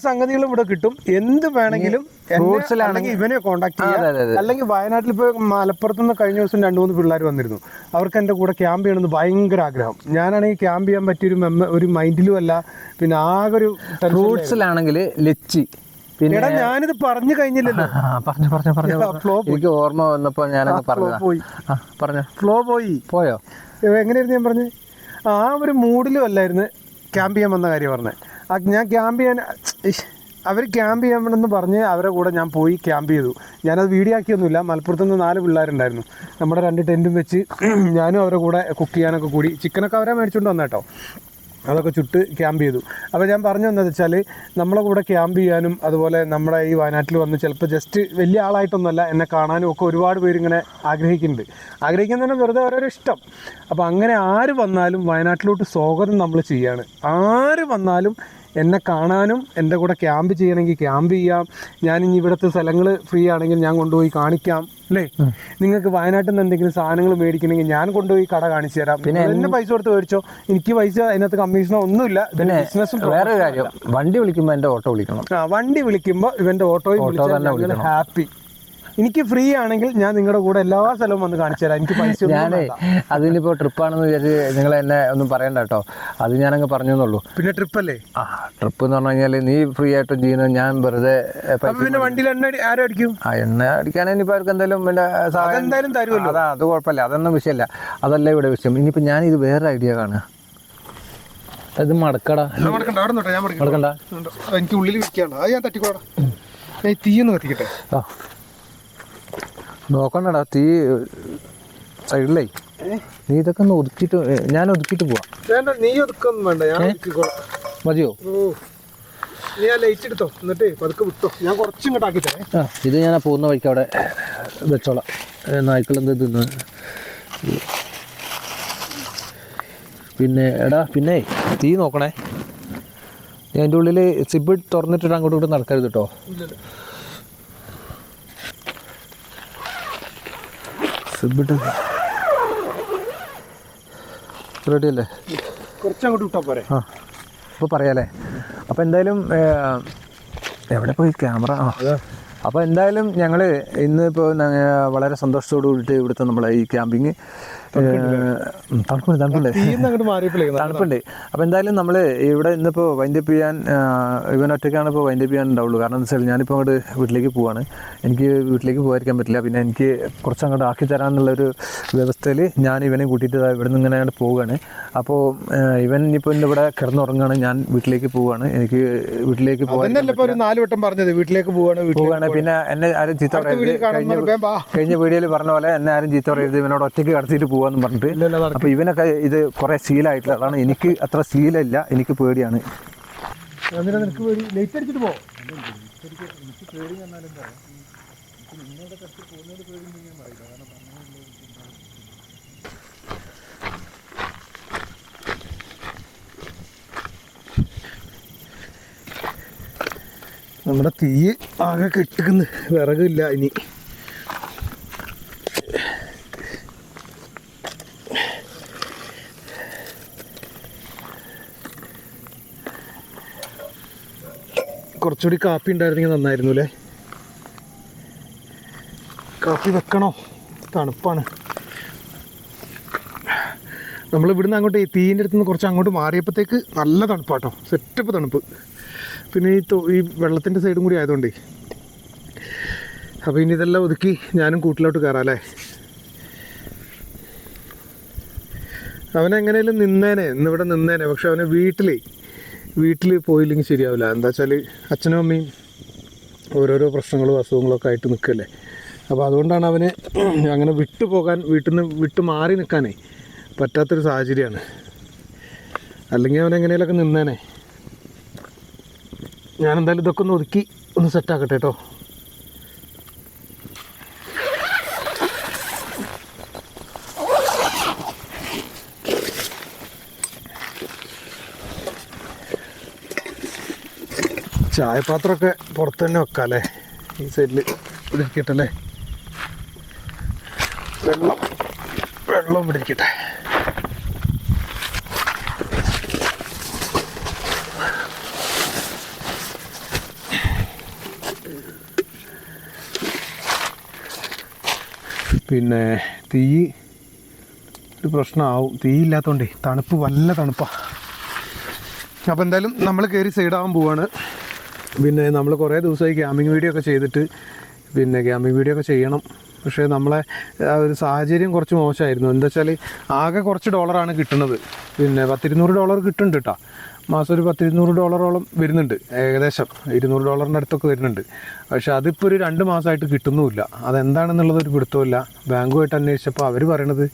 [SPEAKER 2] സംഗതികളും ഇവിടെ കിട്ടും. എന്ത് വേണമെങ്കിലും ഫ്രൂട്ട്സിലാണെങ്കിൽ ഇവനെ കോണ്ടാക്ട് ചെയ്യാം. അല്ലെങ്കിൽ വയനാട്ടിൽ ഇപ്പോൾ മലപ്പുറത്ത് നിന്ന് കഴിഞ്ഞ ദിവസം 2-3 പിള്ളേർ വന്നിരുന്നു. അവർക്ക് എൻ്റെ കൂടെ ക്യാമ്പ് ചെയ്യണമെന്ന് ഭയങ്കര ആഗ്രഹം. ഞാനാണെങ്കിൽ ക്യാമ്പ് ചെയ്യാൻ പറ്റിയൊരു മൈൻഡിലും അല്ല. പിന്നെ ആകെ ഒരു
[SPEAKER 1] ഫ്രൂട്ട്സിലാണെങ്കിൽ ലച്ചി.
[SPEAKER 2] പിന്നെ ഞാനിത് പറഞ്ഞു കഴിഞ്ഞില്ലല്ലോ.
[SPEAKER 1] എനിക്ക് ഓർമ്മ വന്നപ്പോൾ ഞാനത്
[SPEAKER 2] പോയോ എങ്ങനെയായിരുന്നു ഞാൻ പറഞ്ഞത്? ആ ഒരു മൂഡിലും അല്ലായിരുന്നു ക്യാമ്പ് ചെയ്യാൻ വന്ന കാര്യം പറഞ്ഞത്. ഞാൻ ക്യാമ്പ് ചെയ്യാൻ അവർ ക്യാമ്പ് ചെയ്യണമെന്ന് പറഞ്ഞ് അവരുടെ കൂടെ ഞാൻ പോയി ക്യാമ്പ് ചെയ്തു. ഞാനത് വീഡിയോ ആക്കിയൊന്നുമില്ല. മലപ്പുറത്ത് നിന്ന് 4 പിള്ളേരുണ്ടായിരുന്നു. നമ്മുടെ 2 ടെൻറ്റും വെച്ച് ഞാനും അവരുടെ കൂടെ കുക്ക് ചെയ്യാനൊക്കെ കൂടി. ചിക്കനൊക്കെ അവരെ മേടിച്ചുകൊണ്ട് വന്ന കേട്ടോ. അതൊക്കെ ചുട്ട് ക്യാമ്പ് ചെയ്തു. അപ്പോൾ ഞാൻ പറഞ്ഞു വന്നത് വെച്ചാൽ നമ്മളെ കൂടെ ക്യാമ്പ് ചെയ്യാനും അതുപോലെ നമ്മുടെ ഈ വയനാട്ടിൽ വന്ന് ചിലപ്പോൾ ജസ്റ്റ് വലിയ ആളായിട്ടൊന്നുമല്ല എന്നെ കാണാനും ഒക്കെ ഒരുപാട് പേര് ഇങ്ങനെ ആഗ്രഹിക്കുന്നതന്നെ വെറുതെ ഓരോരോ ഇഷ്ടം. അപ്പോൾ അങ്ങനെ ആര് വന്നാലും വയനാട്ടിലോട്ട് സ്വാഗതം നമ്മൾ ചെയ്യാണ്. ആര് വന്നാലും എന്നെ കാണാനും എൻ്റെ കൂടെ ക്യാമ്പ് ചെയ്യണമെങ്കിൽ ക്യാമ്പ് ചെയ്യാം. ഞാനിനി ഇവിടുത്തെ സ്ഥലങ്ങൾ ഫ്രീ ആണെങ്കിൽ ഞാൻ കൊണ്ടുപോയി കാണിക്കാം അല്ലേ? നിങ്ങൾക്ക് വയനാട്ടിൽ നിന്ന് എന്തെങ്കിലും സാധനങ്ങൾ മേടിക്കണമെങ്കിൽ ഞാൻ കൊണ്ടുപോയി കട കാണിച്ചു തരാം. പിന്നെ എന്നെ പൈസ കൊടുത്ത് മേടിച്ചോ, എനിക്ക് പൈസ അതിനകത്ത് കമ്മീഷനോ ഒന്നുമില്ല. ബിസിനസ്സും
[SPEAKER 1] വേറെ കാര്യം, വണ്ടി വിളിക്കുമ്പോൾ എൻ്റെ ഓട്ടോ വിളിക്കണം.
[SPEAKER 2] വണ്ടി വിളിക്കുമ്പോൾ ഇവൻ്റെ ഓട്ടോയിൽ ഹാപ്പി. എനിക്ക് ഫ്രീ ആണെങ്കിൽ ഞാൻ നിങ്ങളുടെ കൂടെ എല്ലാ സ്ഥലവും വന്ന് കാണിച്ചു തരാം. എനിക്ക് പൈസ
[SPEAKER 1] ഞാനേ അതിനിപ്പോൾ ട്രിപ്പാണെന്ന് വിചാരിച്ച് നിങ്ങൾ എന്നെ ഒന്നും പറയണ്ട കേട്ടോ. അത് ഞാനങ്ങ് പറഞ്ഞെന്നുള്ളൂ.
[SPEAKER 2] പിന്നെ ട്രിപ്പല്ലേ?
[SPEAKER 1] ട്രിപ്പ് എന്ന് പറഞ്ഞു കഴിഞ്ഞാൽ നീ ഫ്രീ ആയിട്ട് ചെയ്യുന്നത്, ഞാൻ വെറുതെ.
[SPEAKER 2] പിന്നെ വണ്ടിയിൽ എണ്ണ ആരും അടിക്കും?
[SPEAKER 1] എണ്ണ അടിക്കാനും ഇനിയിപ്പോൾ അവർക്ക് എന്തെങ്കിലും
[SPEAKER 2] എന്തായാലും തരുമല്ലോ.
[SPEAKER 1] അത് കുഴപ്പമില്ല, അതൊന്നും വിഷയമല്ല. അതല്ല ഇവിടെ വിഷയം. ഇനിയിപ്പോൾ ഞാനിത് വേറെ ഐഡിയ കാണുക. അത് മടക്കടാ, മടക്കണ്ട,
[SPEAKER 2] എനിക്ക് ഉള്ളിൽ വിൽക്കാണ്. അത് ഞാൻ തട്ടിക്കോടാ. തീയൊന്ന് കത്തിക്കട്ടെ.
[SPEAKER 1] നോക്കണ്ടടാ, തീ സൈഡിലേ. നീ ഇതൊക്കെ ഒന്ന് ഒതുക്കിയിട്ട് ഞാൻ ഒതുക്കിയിട്ട് പോവാം.
[SPEAKER 2] വേണ്ട, നീ ഒതുക്കൊന്നും വേണ്ട, ഞാൻ
[SPEAKER 1] മതിയോ?
[SPEAKER 2] നീ ആ ലൈറ്റ് എടുത്തോ, എന്നിട്ട് പതുക്കെ വിട്ടോ. ഞാൻ കുറച്ചും ഇങ്ങോട്ട് ആക്കി തരാം.
[SPEAKER 1] ഇത് ഞാൻ പോകുന്ന വഴിക്ക് അവിടെ വെച്ചോളാം. നായ്ക്കളെന്ത് തിന്ന്. പിന്നെ എടാ, പിന്നെ തീ നോക്കണേ. ഞാൻ എൻ്റെ ഉള്ളിൽ സിബ് തുറന്നിട്ടിട്ട് അങ്ങോട്ടും ഇങ്ങോട്ടും നടക്കരുത് കേട്ടോ. റെഡി അല്ലേ?
[SPEAKER 2] കുറച്ചങ്ങോട്ട് വിട്ടാൽ പോരെ?
[SPEAKER 1] അപ്പോൾ പറയാല്ലേ. അപ്പോൾ എന്തായാലും എവിടെ പോയി ക്യാമറ? അപ്പോൾ എന്തായാലും ഞങ്ങൾ ഇന്നിപ്പോൾ വളരെ സന്തോഷത്തോടു കൂടിയിട്ട് ഇവിടുത്തെ നമ്മളെ ഈ ക്യാമ്പിങ് തണുപ്പുണ്ട്. അപ്പോൾ എന്തായാലും നമ്മൾ ഇവിടെ ഇന്നിപ്പോൾ വൈൻഡപ്പ് ചെയ്യാൻ ഇവനൊറ്റയ്ക്കാണ് ഇപ്പോൾ വൈൻഡപ്പ് ചെയ്യാൻ ഉണ്ടാവുള്ളൂ. കാരണം എന്താ വെച്ചാൽ ഞാനിപ്പോൾ അങ്ങോട്ട് വീട്ടിലേക്ക് പോവാണ്. എനിക്ക് വീട്ടിലേക്ക് പോകാതിരിക്കാൻ പറ്റില്ല. പിന്നെ എനിക്ക് കുറച്ച് അങ്ങോട്ട് ആക്കി തരാമെന്നുള്ളൊരു വ്യവസ്ഥയിൽ ഞാൻ ഇവനെ കൂട്ടിയിട്ട് ഇവിടെ നിന്ന് ഇങ്ങനെ അങ്ങോട്ട് പോവുകയാണ്. അപ്പോൾ ഇവൻ ഇനിയിപ്പോൾ എൻ്റെ ഇവിടെ കിടന്നുറങ്ങുകയാണ്. ഞാൻ വീട്ടിലേക്ക് പോവുകയാണ്. എനിക്ക് വീട്ടിലേക്ക് പോകാൻ
[SPEAKER 2] 4 വട്ടം പറഞ്ഞത് വീട്ടിലേക്ക് പോവുകയാണ്.
[SPEAKER 1] പിന്നെ എന്നെ ആരും ചീത്ത പറയരുത്. കഴിഞ്ഞ വീഡിയോയിൽ പറഞ്ഞ പോലെ എന്നെ ആരും ചീത്ത പറയരുത്, ഇവനോട് ഒറ്റയ്ക്ക് കടത്തിയിട്ട് പോവാന്ന് പറഞ്ഞിട്ട്. അപ്പോൾ ഇവനൊക്കെ ഇത് കുറേ ശീലമായിട്ടുള്ള അതാണ്. എനിക്ക് അത്ര ശീലമില്ല, എനിക്ക് പേടിയാണ്.
[SPEAKER 2] നമ്മുടെ തീ ആകെ കെട്ടിക്കുന്നു, വിറകില്ല ഇനി. കുറച്ചുകൂടി കാപ്പി ഉണ്ടായിരുന്നെങ്കിൽ നന്നായിരുന്നു അല്ലേ? കാപ്പി വെക്കണോ? തണുപ്പാണ്. നമ്മൾ ഇവിടുന്ന് അങ്ങോട്ട് തീൻ്റെ അടുത്ത് നിന്ന് കുറച്ച് അങ്ങോട്ട് മാറിയപ്പോഴത്തേക്ക് നല്ല തണുപ്പാട്ടോ, സെറ്റപ്പ് തണുപ്പ്. പിന്നെ ഈ വെള്ളത്തിൻ്റെ സൈഡും കൂടി ആയതുകൊണ്ടേ. അപ്പോൾ ഇനി ഇതെല്ലാം ഒതുക്കി ഞാനും കൂട്ടിലോട്ട് കയറാം അല്ലേ. അവനെങ്ങനെയും നിന്നേനെ, ഇന്നിവിടെ നിന്നേനെ. പക്ഷെ അവനെ വീട്ടിൽ പോയില്ലെങ്കിൽ ശരിയാവില്ല. എന്താ വെച്ചാൽ അച്ഛനും അമ്മയും ഓരോരോ പ്രശ്നങ്ങളും അസുഖങ്ങളൊക്കെ ആയിട്ട് നിൽക്കല്ലേ. അപ്പോൾ അതുകൊണ്ടാണ് അവന് അങ്ങനെ വീട്ടിൽ നിന്ന് വിട്ട് മാറി നിൽക്കാനേ പറ്റാത്തൊരു സാഹചര്യമാണ്. അല്ലെങ്കിൽ അവനെങ്ങനെയൊക്കെ നിന്നേനെ. ഞാനെന്തായാലും ഇതൊക്കെ ഒന്ന് ഒതുക്കി ഒന്ന് സെറ്റാക്കട്ടെ കേട്ടോ. ചായപാത്രമൊക്കെ പുറത്ത് തന്നെ വെക്കാം അല്ലേ, ഈ സൈഡിൽ ഇവിടെ ഇരിക്കട്ടെ അല്ലേ. വെള്ളം ഇവിടെ ഇരിക്കട്ടെ. പിന്നെ തീ ഒരു പ്രശ്നമാവും, തീ ഇല്ലാത്തതുകൊണ്ടേ. തണുപ്പ് നല്ല തണുപ്പാണ്. അപ്പോൾ എന്തായാലും നമ്മൾ കയറി സൈഡാകാൻ പോവാണ്. പിന്നെ നമ്മൾ കുറേ ദിവസമായി ക്യാമ്പിങ് വീഡിയോ ഒക്കെ ചെയ്തിട്ട്, പിന്നെ ക്യാമ്പിങ് വീഡിയോ ഒക്കെ ചെയ്യണം. പക്ഷേ നമ്മളെ ആ ഒരു സാഹചര്യം കുറച്ച് മോശമായിരുന്നു. എന്താ വെച്ചാൽ ആകെ കുറച്ച് ഡോളറാണ് കിട്ടുന്നത്. പിന്നെ $100-200 കിട്ടുന്നുണ്ട് കേട്ടോ. മാസം ഒരു $100-200 വരുന്നുണ്ട്, ഏകദേശം $200 അടുത്തൊക്കെ വരുന്നുണ്ട്. പക്ഷേ അതിപ്പോൾ ഒരു 2 മാസമായിട്ട് കിട്ടുന്നുമില്ല. അതെന്താണെന്നുള്ളത് ഒരു പിടുത്തമില്ല. ബാങ്കുമായിട്ട് അന്വേഷിച്ചപ്പോൾ അവർ പറയണത്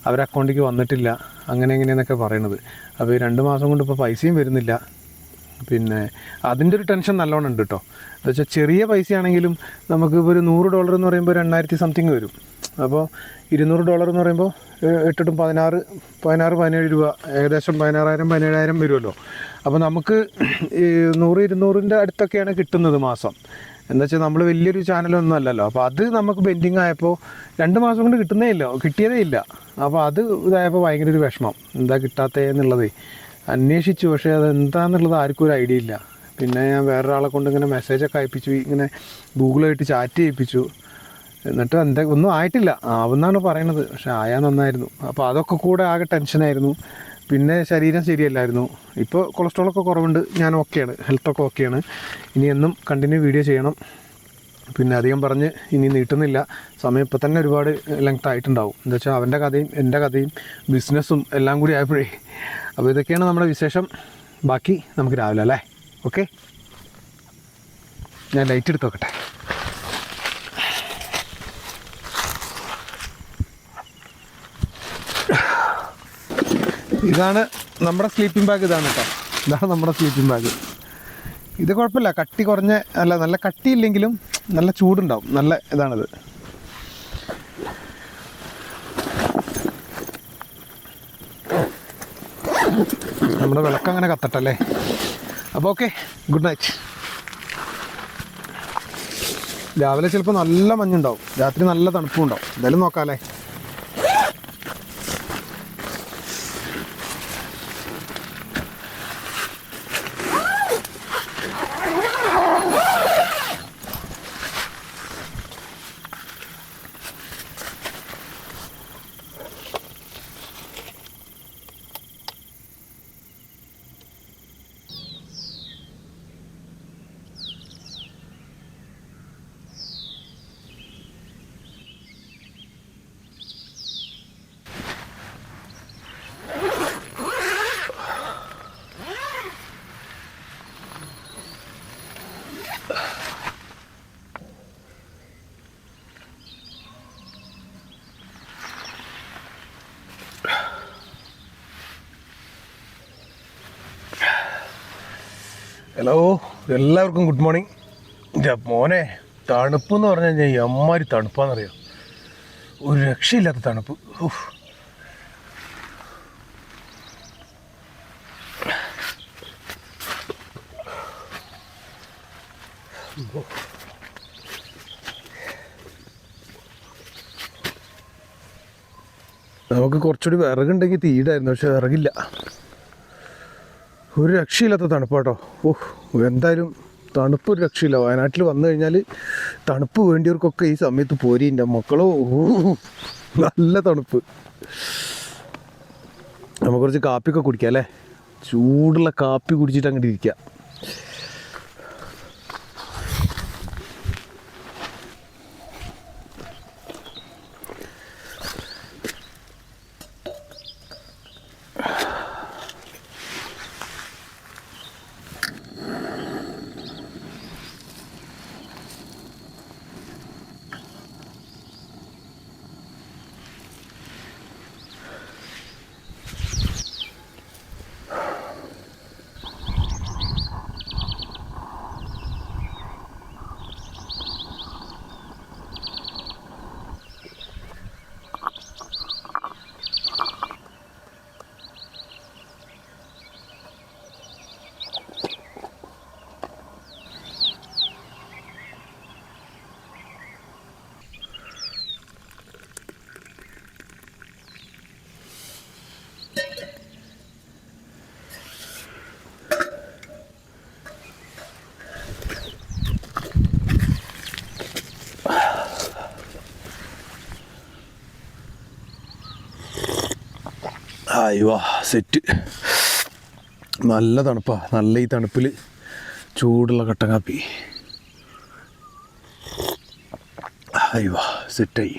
[SPEAKER 2] അവരുടെ അക്കൗണ്ടിലേക്ക് വന്നിട്ടില്ല, അങ്ങനെ എങ്ങനെയെന്നൊക്കെ പറയണത്. അപ്പോൾ ഈ 2 മാസം കൊണ്ട് ഇപ്പോൾ പൈസയും വരുന്നില്ല. പിന്നെ അതിൻ്റെ ഒരു ടെൻഷൻ നല്ലോണം ഉണ്ട് കേട്ടോ. എന്താ വെച്ചാൽ ചെറിയ പൈസയാണെങ്കിലും നമുക്ക് ഇപ്പോൾ ഒരു $100 എന്ന് പറയുമ്പോൾ 2000 സംതിങ് വരും. അപ്പോൾ $200 എന്ന് പറയുമ്പോൾ 8-16-17 രൂപ, ഏകദേശം 16,000-17,000 വരുമല്ലോ. അപ്പോൾ നമുക്ക് 100-200 അടുത്തൊക്കെയാണ് കിട്ടുന്നത് മാസം. എന്താ വെച്ചാൽ നമ്മൾ വലിയൊരു ചാനലൊന്നും അല്ലല്ലോ. അപ്പോൾ അത് നമുക്ക് ബെൻഡിങ് ആയപ്പോൾ 2 മാസം കൊണ്ട് കിട്ടിയതേ ഇല്ല. അപ്പോൾ അത് ഇതായപ്പോൾ ഭയങ്കര ഒരു വിഷമം, എന്താ കിട്ടാത്തേ എന്നുള്ളത് അന്വേഷിച്ചു. പക്ഷേ അതെന്താണെന്നുള്ളത് ആർക്കും ഒരു ഐഡിയ ഇല്ല. പിന്നെ ഞാൻ വേറൊരാളെ കൊണ്ട് ഇങ്ങനെ മെസ്സേജൊക്കെ അയപ്പിച്ചു, ഇങ്ങനെ ഗൂഗിളായിട്ട് ചാറ്റ് ചെയ്യിപ്പിച്ചു. എന്നിട്ട് ഒന്നും ആയിട്ടില്ല, ആവുന്നാണ് പറയണത്. പക്ഷെ ആയാൽ നന്നായിരുന്നു. അപ്പോൾ അതൊക്കെ കൂടെ ആകെ ടെൻഷനായിരുന്നു. പിന്നെ ശരീരം ശരിയല്ലായിരുന്നു. ഇപ്പോൾ കൊളസ്ട്രോളൊക്കെ കുറവുണ്ട്, ഞാൻ ഓക്കെയാണ്, ഹെൽത്തൊക്കെ ഓക്കെയാണ്. ഇനി എന്നും കണ്ടിന്യൂ വീഡിയോ ചെയ്യണം. പിന്നെ അധികം പറഞ്ഞ് ഇനി നീട്ടുന്നില്ല, സമയം ഇപ്പോൾ തന്നെ ഒരുപാട് ലെങ്ത് ആയിട്ടുണ്ടാവും. എന്താ വെച്ചാൽ അവൻ്റെ കഥയും എൻ്റെ കഥയും ബിസിനസ്സും എല്ലാം കൂടി ആയപ്പോഴേ. അപ്പോൾ ഇതൊക്കെയാണ് നമ്മുടെ വിശേഷം. ബാക്കി നമുക്ക് രാവിലെ അല്ലേ. ഓക്കെ, ഞാൻ ലൈറ്റ് എടുത്ത് നോക്കട്ടെ. ഇതാണ് നമ്മുടെ സ്ലീപ്പിംഗ് ബാഗ്. ഇതാണ് കേട്ടോ, ഇതാണ് നമ്മുടെ സ്ലീപ്പിംഗ് ബാഗ്. ഇത് കുഴപ്പമില്ല, കട്ടി കുറഞ്ഞ അല്ല, നല്ല കട്ടിയില്ലെങ്കിലും നല്ല ചൂടുണ്ടാവും, നല്ല ഇതാണിത്. നമ്മുടെ വിളക്ക് അങ്ങനെ കത്തട്ടല്ലേ. അപ്പോൾ ഓക്കെ, ഗുഡ് നൈറ്റ്. രാവിലെ ചിലപ്പോൾ നല്ല മഞ്ഞുണ്ടാവും, രാത്രി നല്ല തണുപ്പും ഉണ്ടാവും. എന്തായാലും നോക്കാമല്ലേ. ഹലോ, എല്ലാവർക്കും ഗുഡ് മോർണിംഗ്. എൻ്റെ മോനെ, തണുപ്പെന്ന് പറഞ്ഞു കഴിഞ്ഞാൽ എമ്മാതിരി തണുപ്പാണെന്നറിയാം. ഒരു രക്ഷയില്ലാത്ത തണുപ്പ്. നമുക്ക് കുറച്ചുകൂടി വിറകുണ്ടെങ്കിൽ തീയിടായിരുന്നു, പക്ഷെ വിറകില്ല. ഒരു രക്ഷയില്ലാത്ത തണുപ്പാട്ടോ. എന്തായാലും തണുപ്പ് ഒരു രക്ഷയില്ല. വയനാട്ടിൽ വന്നു കഴിഞ്ഞാൽ തണുപ്പ് വേണ്ടിയവർക്കൊക്കെ ഈ സമയത്ത് പോരീൻ്റെ മക്കളോ. നല്ല തണുപ്പ്. നമുക്ക് കുറച്ച് കാപ്പിയൊക്കെ കുടിക്കാം അല്ലേ? ചൂടുള്ള കാപ്പി കുടിച്ചിട്ട് അങ്ങോട്ട് ഇരിക്കാം. അയ്യോ സെറ്റ്. നല്ല തണുപ്പാ. നല്ല ഈ തണുപ്പിൽ ചൂടുള്ള കട്ടൻ കാപ്പി. അയ്യോ സെറ്റായി.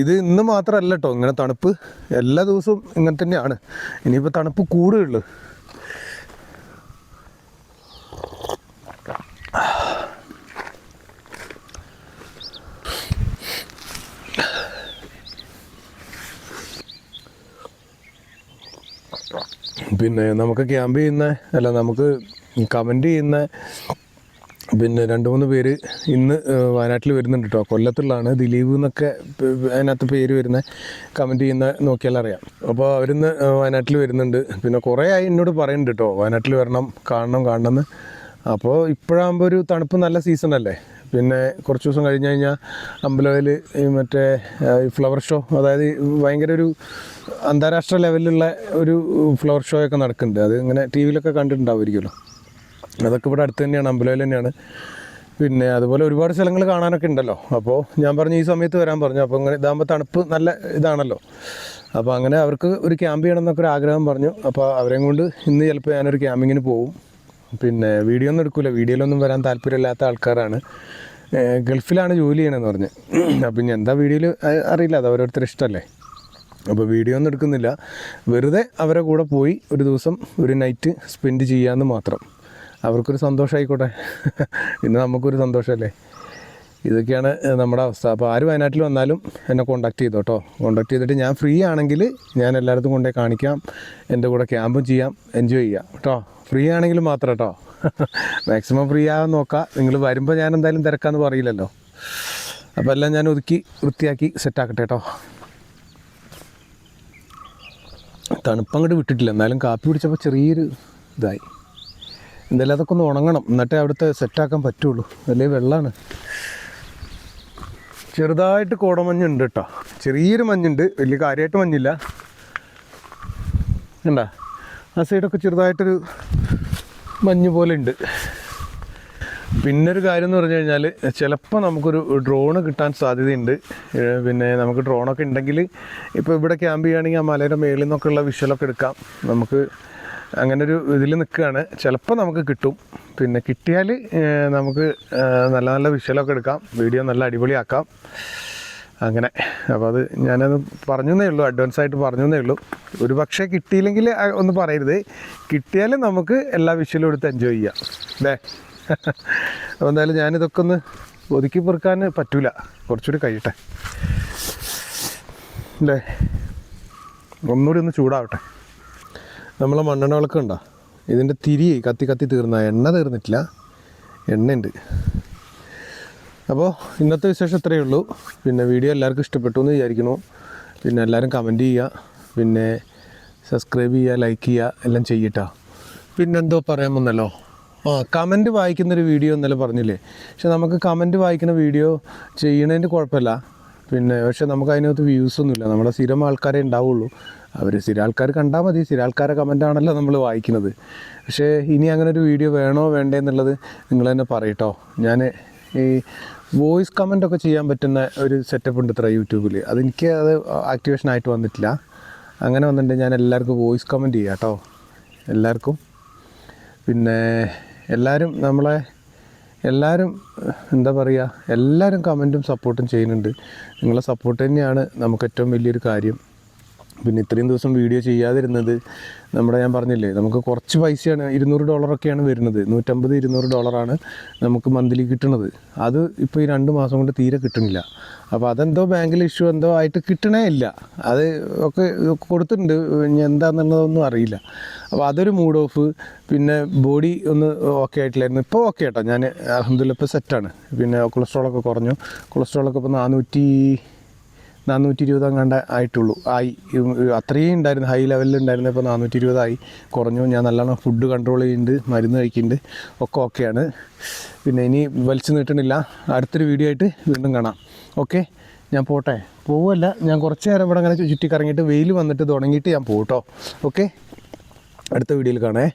[SPEAKER 2] ഇത് ഇന്ന് മാത്രമല്ല കേട്ടോ ഇങ്ങനെ തണുപ്പ്. എല്ലാ ദിവസവും ഇങ്ങനെ തന്നെയാണ്. ഇനിയിപ്പോൾ തണുപ്പ് കൂടുകയുള്ളൂ. പിന്നെ നമുക്ക് ക്യാമ്പ് ചെയ്യുന്ന നമുക്ക് കമൻറ്റ് ചെയ്യുന്ന പിന്നെ 2-3 പേര് ഇന്ന് വയനാട്ടിൽ വരുന്നുണ്ട് കേട്ടോ. കൊല്ലത്തുള്ളതാണ്. ദിലീപ് എന്നൊക്കെ അതിനകത്ത് പേര് വരുന്ന കമൻറ്റ് ചെയ്യുന്ന നോക്കിയാൽ അറിയാം. അപ്പോൾ അവരിന്ന് വയനാട്ടിൽ വരുന്നുണ്ട്. പിന്നെ കുറേ ആയി എന്നോട് പറയുന്നുണ്ട് കേട്ടോ വയനാട്ടിൽ വരണം, കാണണമെന്ന്. അപ്പോൾ ഇപ്പോഴാകുമ്പോൾ ഒരു തണുപ്പ് നല്ല സീസണല്ലേ. പിന്നെ കുറച്ച് ദിവസം കഴിഞ്ഞ് കഴിഞ്ഞാൽ അമ്പലവയൽ മറ്റേ ഫ്ലവർ ഷോ, അതായത് ഭയങ്കര ഒരു അന്താരാഷ്ട്ര ലെവലിലുള്ള ഒരു ഫ്ലവർ ഷോ ഒക്കെ നടക്കുന്നുണ്ട്. അത് ഇങ്ങനെ ടി വിയിലൊക്കെ കണ്ടിട്ടുണ്ടാവുമായിരിക്കുമല്ലോ. അതൊക്കെ ഇവിടെ അടുത്ത് തന്നെയാണ്, അമ്പലവയൽ തന്നെയാണ്. പിന്നെ അതുപോലെ ഒരുപാട് സ്ഥലങ്ങൾ കാണാനൊക്കെ ഉണ്ടല്ലോ. അപ്പോൾ ഞാൻ പറഞ്ഞു ഈ സമയത്ത് വരാൻ പറഞ്ഞു. അപ്പോൾ ഇങ്ങനെ ഇതാകുമ്പോൾ തണുപ്പ് നല്ല ഇതാണല്ലോ. അപ്പോൾ അങ്ങനെ അവർക്ക് ഒരു ക്യാമ്പ് ചെയ്യണം എന്നൊക്കെ ഒരു ആഗ്രഹം പറഞ്ഞു. അപ്പോൾ അവരെയും കൊണ്ട് ഇന്ന് ചിലപ്പോൾ ഞാനൊരു ക്യാമ്പിങ്ങിന് പോവും. പിന്നെ വീഡിയോ ഒന്നും എടുക്കില്ല, വീഡിയോയിലൊന്നും വരാൻ താല്പര്യമില്ലാത്ത ആൾക്കാരാണ്. ഗൾഫിലാണ് ജോലി ചെയ്യണമെന്ന് പറഞ്ഞ്. അപ്പം ഇനി എന്താ വീഡിയോയിൽ അറിയില്ല, അത് ഓരോരുത്തർ ഇഷ്ടമല്ലേ. അപ്പോൾ വീഡിയോ ഒന്നും എടുക്കുന്നില്ല, വെറുതെ അവരെ കൂടെ പോയി ഒരു ദിവസം ഒരു നൈറ്റ് സ്പെൻഡ് ചെയ്യാമെന്ന് മാത്രം. അവർക്കൊരു സന്തോഷമായിക്കോട്ടെ, പിന്നെ നമുക്കൊരു സന്തോഷമല്ലേ. ഇതൊക്കെയാണ് നമ്മുടെ അവസ്ഥ. അപ്പോൾ ആര് വയനാട്ടിൽ വന്നാലും എന്നെ കോൺടാക്ട് ചെയ്തോ കേട്ടോ. കോൺടാക്ട് ചെയ്തിട്ട് ഞാൻ ഫ്രീ ആണെങ്കിൽ ഞാൻ എല്ലായിടത്തും കൊണ്ടുപോയി കാണിക്കാം, എൻ്റെ കൂടെ ക്യാമ്പും ചെയ്യാം, എൻജോയ് ചെയ്യാം കേട്ടോ. ഫ്രീ ആണെങ്കിലും മാത്രം കേട്ടോ. മാക്സിമം ഫ്രീ ആകാൻ നോക്കാം. നിങ്ങൾ വരുമ്പോൾ ഞാൻ എന്തായാലും തിരക്കാമെന്ന് പറയില്ലല്ലോ. അപ്പോൾ എല്ലാം ഞാൻ ഒതുക്കി വൃത്തിയാക്കി സെറ്റാക്കട്ടെ കേട്ടോ. തണുപ്പങ്ങോട്ട് വിട്ടിട്ടില്ല, എന്നാലും കാപ്പി പിടിച്ചപ്പോൾ ചെറിയൊരു ഇതായി. എന്തായാലും അതൊക്കെ ഒന്ന് ഉണങ്ങണം, എന്നിട്ടേ അവിടുത്തെ സെറ്റാക്കാൻ പറ്റുള്ളൂ. അല്ലെങ്കിൽ വെള്ളമാണ്. ചെറുതായിട്ട് കോടമഞ്ഞുണ്ട് കേട്ടോ, ചെറിയൊരു മഞ്ഞുണ്ട്, വലിയ കാര്യമായിട്ട് മഞ്ഞില്ല. കണ്ടാ ആ സൈഡൊക്കെ ചെറുതായിട്ടൊരു മഞ്ഞ് പോലെ ഉണ്ട്. പിന്നൊരു കാര്യം എന്ന് പറഞ്ഞു കഴിഞ്ഞാൽ ചിലപ്പോൾ നമുക്കൊരു ഡ്രോണ് കിട്ടാൻ സാധ്യതയുണ്ട്. പിന്നെ നമുക്ക് ഡ്രോണൊക്കെ ഉണ്ടെങ്കിൽ ഇപ്പോൾ ഇവിടെ ക്യാമ്പ് ചെയ്യുകയാണെങ്കിൽ ആ മലയുടെ മേളിൽ നിന്നൊക്കെയുള്ള വിഷ്വലൊക്കെ എടുക്കാം. നമുക്ക് അങ്ങനെ ഒരു ഇതിൽ നിൽക്കുകയാണ്. ചിലപ്പോൾ നമുക്ക് കിട്ടും. പിന്നെ കിട്ടിയാൽ നമുക്ക് നല്ല നല്ല വിഷ്വലൊക്കെ എടുക്കാം, വീഡിയോ നല്ല അടിപൊളിയാക്കാം. അങ്ങനെ അപ്പോൾ അത് ഞാനത് പറഞ്ഞേ ഉള്ളൂ, അഡ്വാൻസായിട്ട് പറഞ്ഞേ ഉള്ളൂ. ഒരു പക്ഷേ കിട്ടിയില്ലെങ്കിൽ ഒന്ന് പറയരുത്, കിട്ടിയാൽ നമുക്ക് എല്ലാ വിഷ്വലും എടുത്ത് എൻജോയ് ചെയ്യാം അല്ലേ. അപ്പോൾ എന്തായാലും ഞാനിതൊക്കെ ഒന്ന് ഒതുക്കി പെറുക്കാൻ പറ്റൂല, കുറച്ചുകൂടി കഴിയട്ടെ അല്ലേ. ഒന്നുകൂടി ഒന്ന് ചൂടാവട്ടെ. നമ്മളെ മണ്ണെണ്ണ വിളക്കുണ്ടോ, ഇതിൻ്റെ തിരി കത്തി തീർന്ന, എണ്ണ തീർന്നിട്ടില്ല, എണ്ണയുണ്ട്. അപ്പോൾ ഇന്നത്തെ വിശേഷം ഇത്രയേ ഉള്ളൂ. പിന്നെ വീഡിയോ എല്ലാവർക്കും ഇഷ്ടപ്പെട്ടു എന്ന് വിചാരിക്കുന്നു. പിന്നെ എല്ലാവരും കമൻറ്റ് ചെയ്യുക, പിന്നെ സബ്സ്ക്രൈബ് ചെയ്യുക, ലൈക്ക് ചെയ്യുക, എല്ലാം ചെയ്യട്ടോ. പിന്നെന്തോ പറയാൻ വന്നല്ലോ, കമൻറ്റ് വായിക്കുന്നൊരു വീഡിയോ ഇന്നലെ പറഞ്ഞില്ലേ. പക്ഷെ നമുക്ക് കമൻറ്റ് വായിക്കുന്ന വീഡിയോ ചെയ്യണതിൻ്റെ കുഴപ്പമില്ല. പിന്നെ പക്ഷെ നമുക്ക് അതിനകത്ത് വ്യൂസൊന്നുമില്ല, നമ്മുടെ സ്ഥിരം ആൾക്കാരെ ഉണ്ടാവുള്ളൂ. അവർ സ്ഥിര ആൾക്കാർ കണ്ടാൽ മതി, സ്ഥിര ആൾക്കാരെ കമൻറ്റാണല്ലോ നമ്മൾ വായിക്കുന്നത്. പക്ഷേ ഇനി അങ്ങനെ ഒരു വീഡിയോ വേണോ വേണ്ടേ എന്നുള്ളത് നിങ്ങൾ തന്നെ പറയട്ടോ. ഞാൻ ഈ വോയിസ് കമൻ്റൊക്കെ ചെയ്യാൻ പറ്റുന്ന ഒരു സെറ്റപ്പ് ഉണ്ട് ഇത്ര യൂട്യൂബിൽ, അതെനിക്ക് അത് ആക്ടിവേഷൻ ആയിട്ട് വന്നിട്ടില്ല. അങ്ങനെ വന്നിട്ടുണ്ടെങ്കിൽ ഞാൻ എല്ലാവർക്കും വോയിസ് കമൻറ്റ് ചെയ്യാം കേട്ടോ, എല്ലാവർക്കും. പിന്നെ എല്ലാവരും എല്ലാവരും എന്താ പറയുക, എല്ലാവരും കമൻറ്റും സപ്പോർട്ടും ചെയ്യുന്നുണ്ട്. നിങ്ങളെ സപ്പോർട്ട് തന്നെയാണ് നമുക്ക് ഏറ്റവും വലിയൊരു കാര്യം. പിന്നെ ഇത്രയും ദിവസം വീഡിയോ ചെയ്യാതിരുന്നത് ഞാൻ പറഞ്ഞില്ലേ, നമുക്ക് കുറച്ച് പൈസയാണ്, $200 വരുന്നത്, $150-200 നമുക്ക് മന്ത്ലി കിട്ടുന്നത്. അത് ഇപ്പോൾ ഈ 2 മാസം കൊണ്ട് തീരെ കിട്ടുന്നില്ല. അപ്പോൾ അതെന്തോ ബാങ്കിൽ ഇഷ്യൂ എന്തോ ആയിട്ട് കിട്ടണേ ഇല്ല. അത് ഒക്കെ കൊടുത്തിട്ടുണ്ട്, ഇനി എന്താണെന്നുള്ളതൊന്നും അറിയില്ല. അപ്പോൾ അതൊരു മൂഡ് ഓഫ്. പിന്നെ ബോഡി ഒന്ന് ഓക്കെ ആയിട്ടില്ലായിരുന്നു, ഇപ്പോൾ ഓക്കെ കേട്ടോ. ഞാൻ അൽഹംദുലില്ലാ ഇപ്പോൾ സെറ്റാണ്. പിന്നെ കൊളസ്ട്രോളൊക്കെ കുറഞ്ഞു. കൊളസ്ട്രോളൊക്കെ ഇപ്പോൾ 420 അങ്ങാണ്ട് ആയിട്ടുള്ളൂ. അത്രയും ഉണ്ടായിരുന്നു, ഹൈ ലെവലിൽ ഉണ്ടായിരുന്നു. ഇപ്പോൾ 420 കുറഞ്ഞു. ഞാൻ നല്ലോണം ഫുഡ് കൺട്രോൾ ചെയ്യുന്നുണ്ട്, മരുന്ന് കഴിക്കുന്നുണ്ട്, ഒക്കെ ഓക്കെയാണ്. പിന്നെ ഇനി വലിച്ചു നീട്ടണില്ല. അടുത്തൊരു വീഡിയോ ആയിട്ട് വീണ്ടും കാണാം. ഓക്കെ, ഞാൻ പോവല്ല, ഞാൻ കുറച്ച് നേരം ഇവിടെ അങ്ങനെ ചുറ്റിക്കറങ്ങിയിട്ട് വെയിൽ വന്നിട്ട് തുടങ്ങിയിട്ട് ഞാൻ പോകട്ടോ. ഓക്കെ, അടുത്ത വീഡിയോയിൽ കാണേ.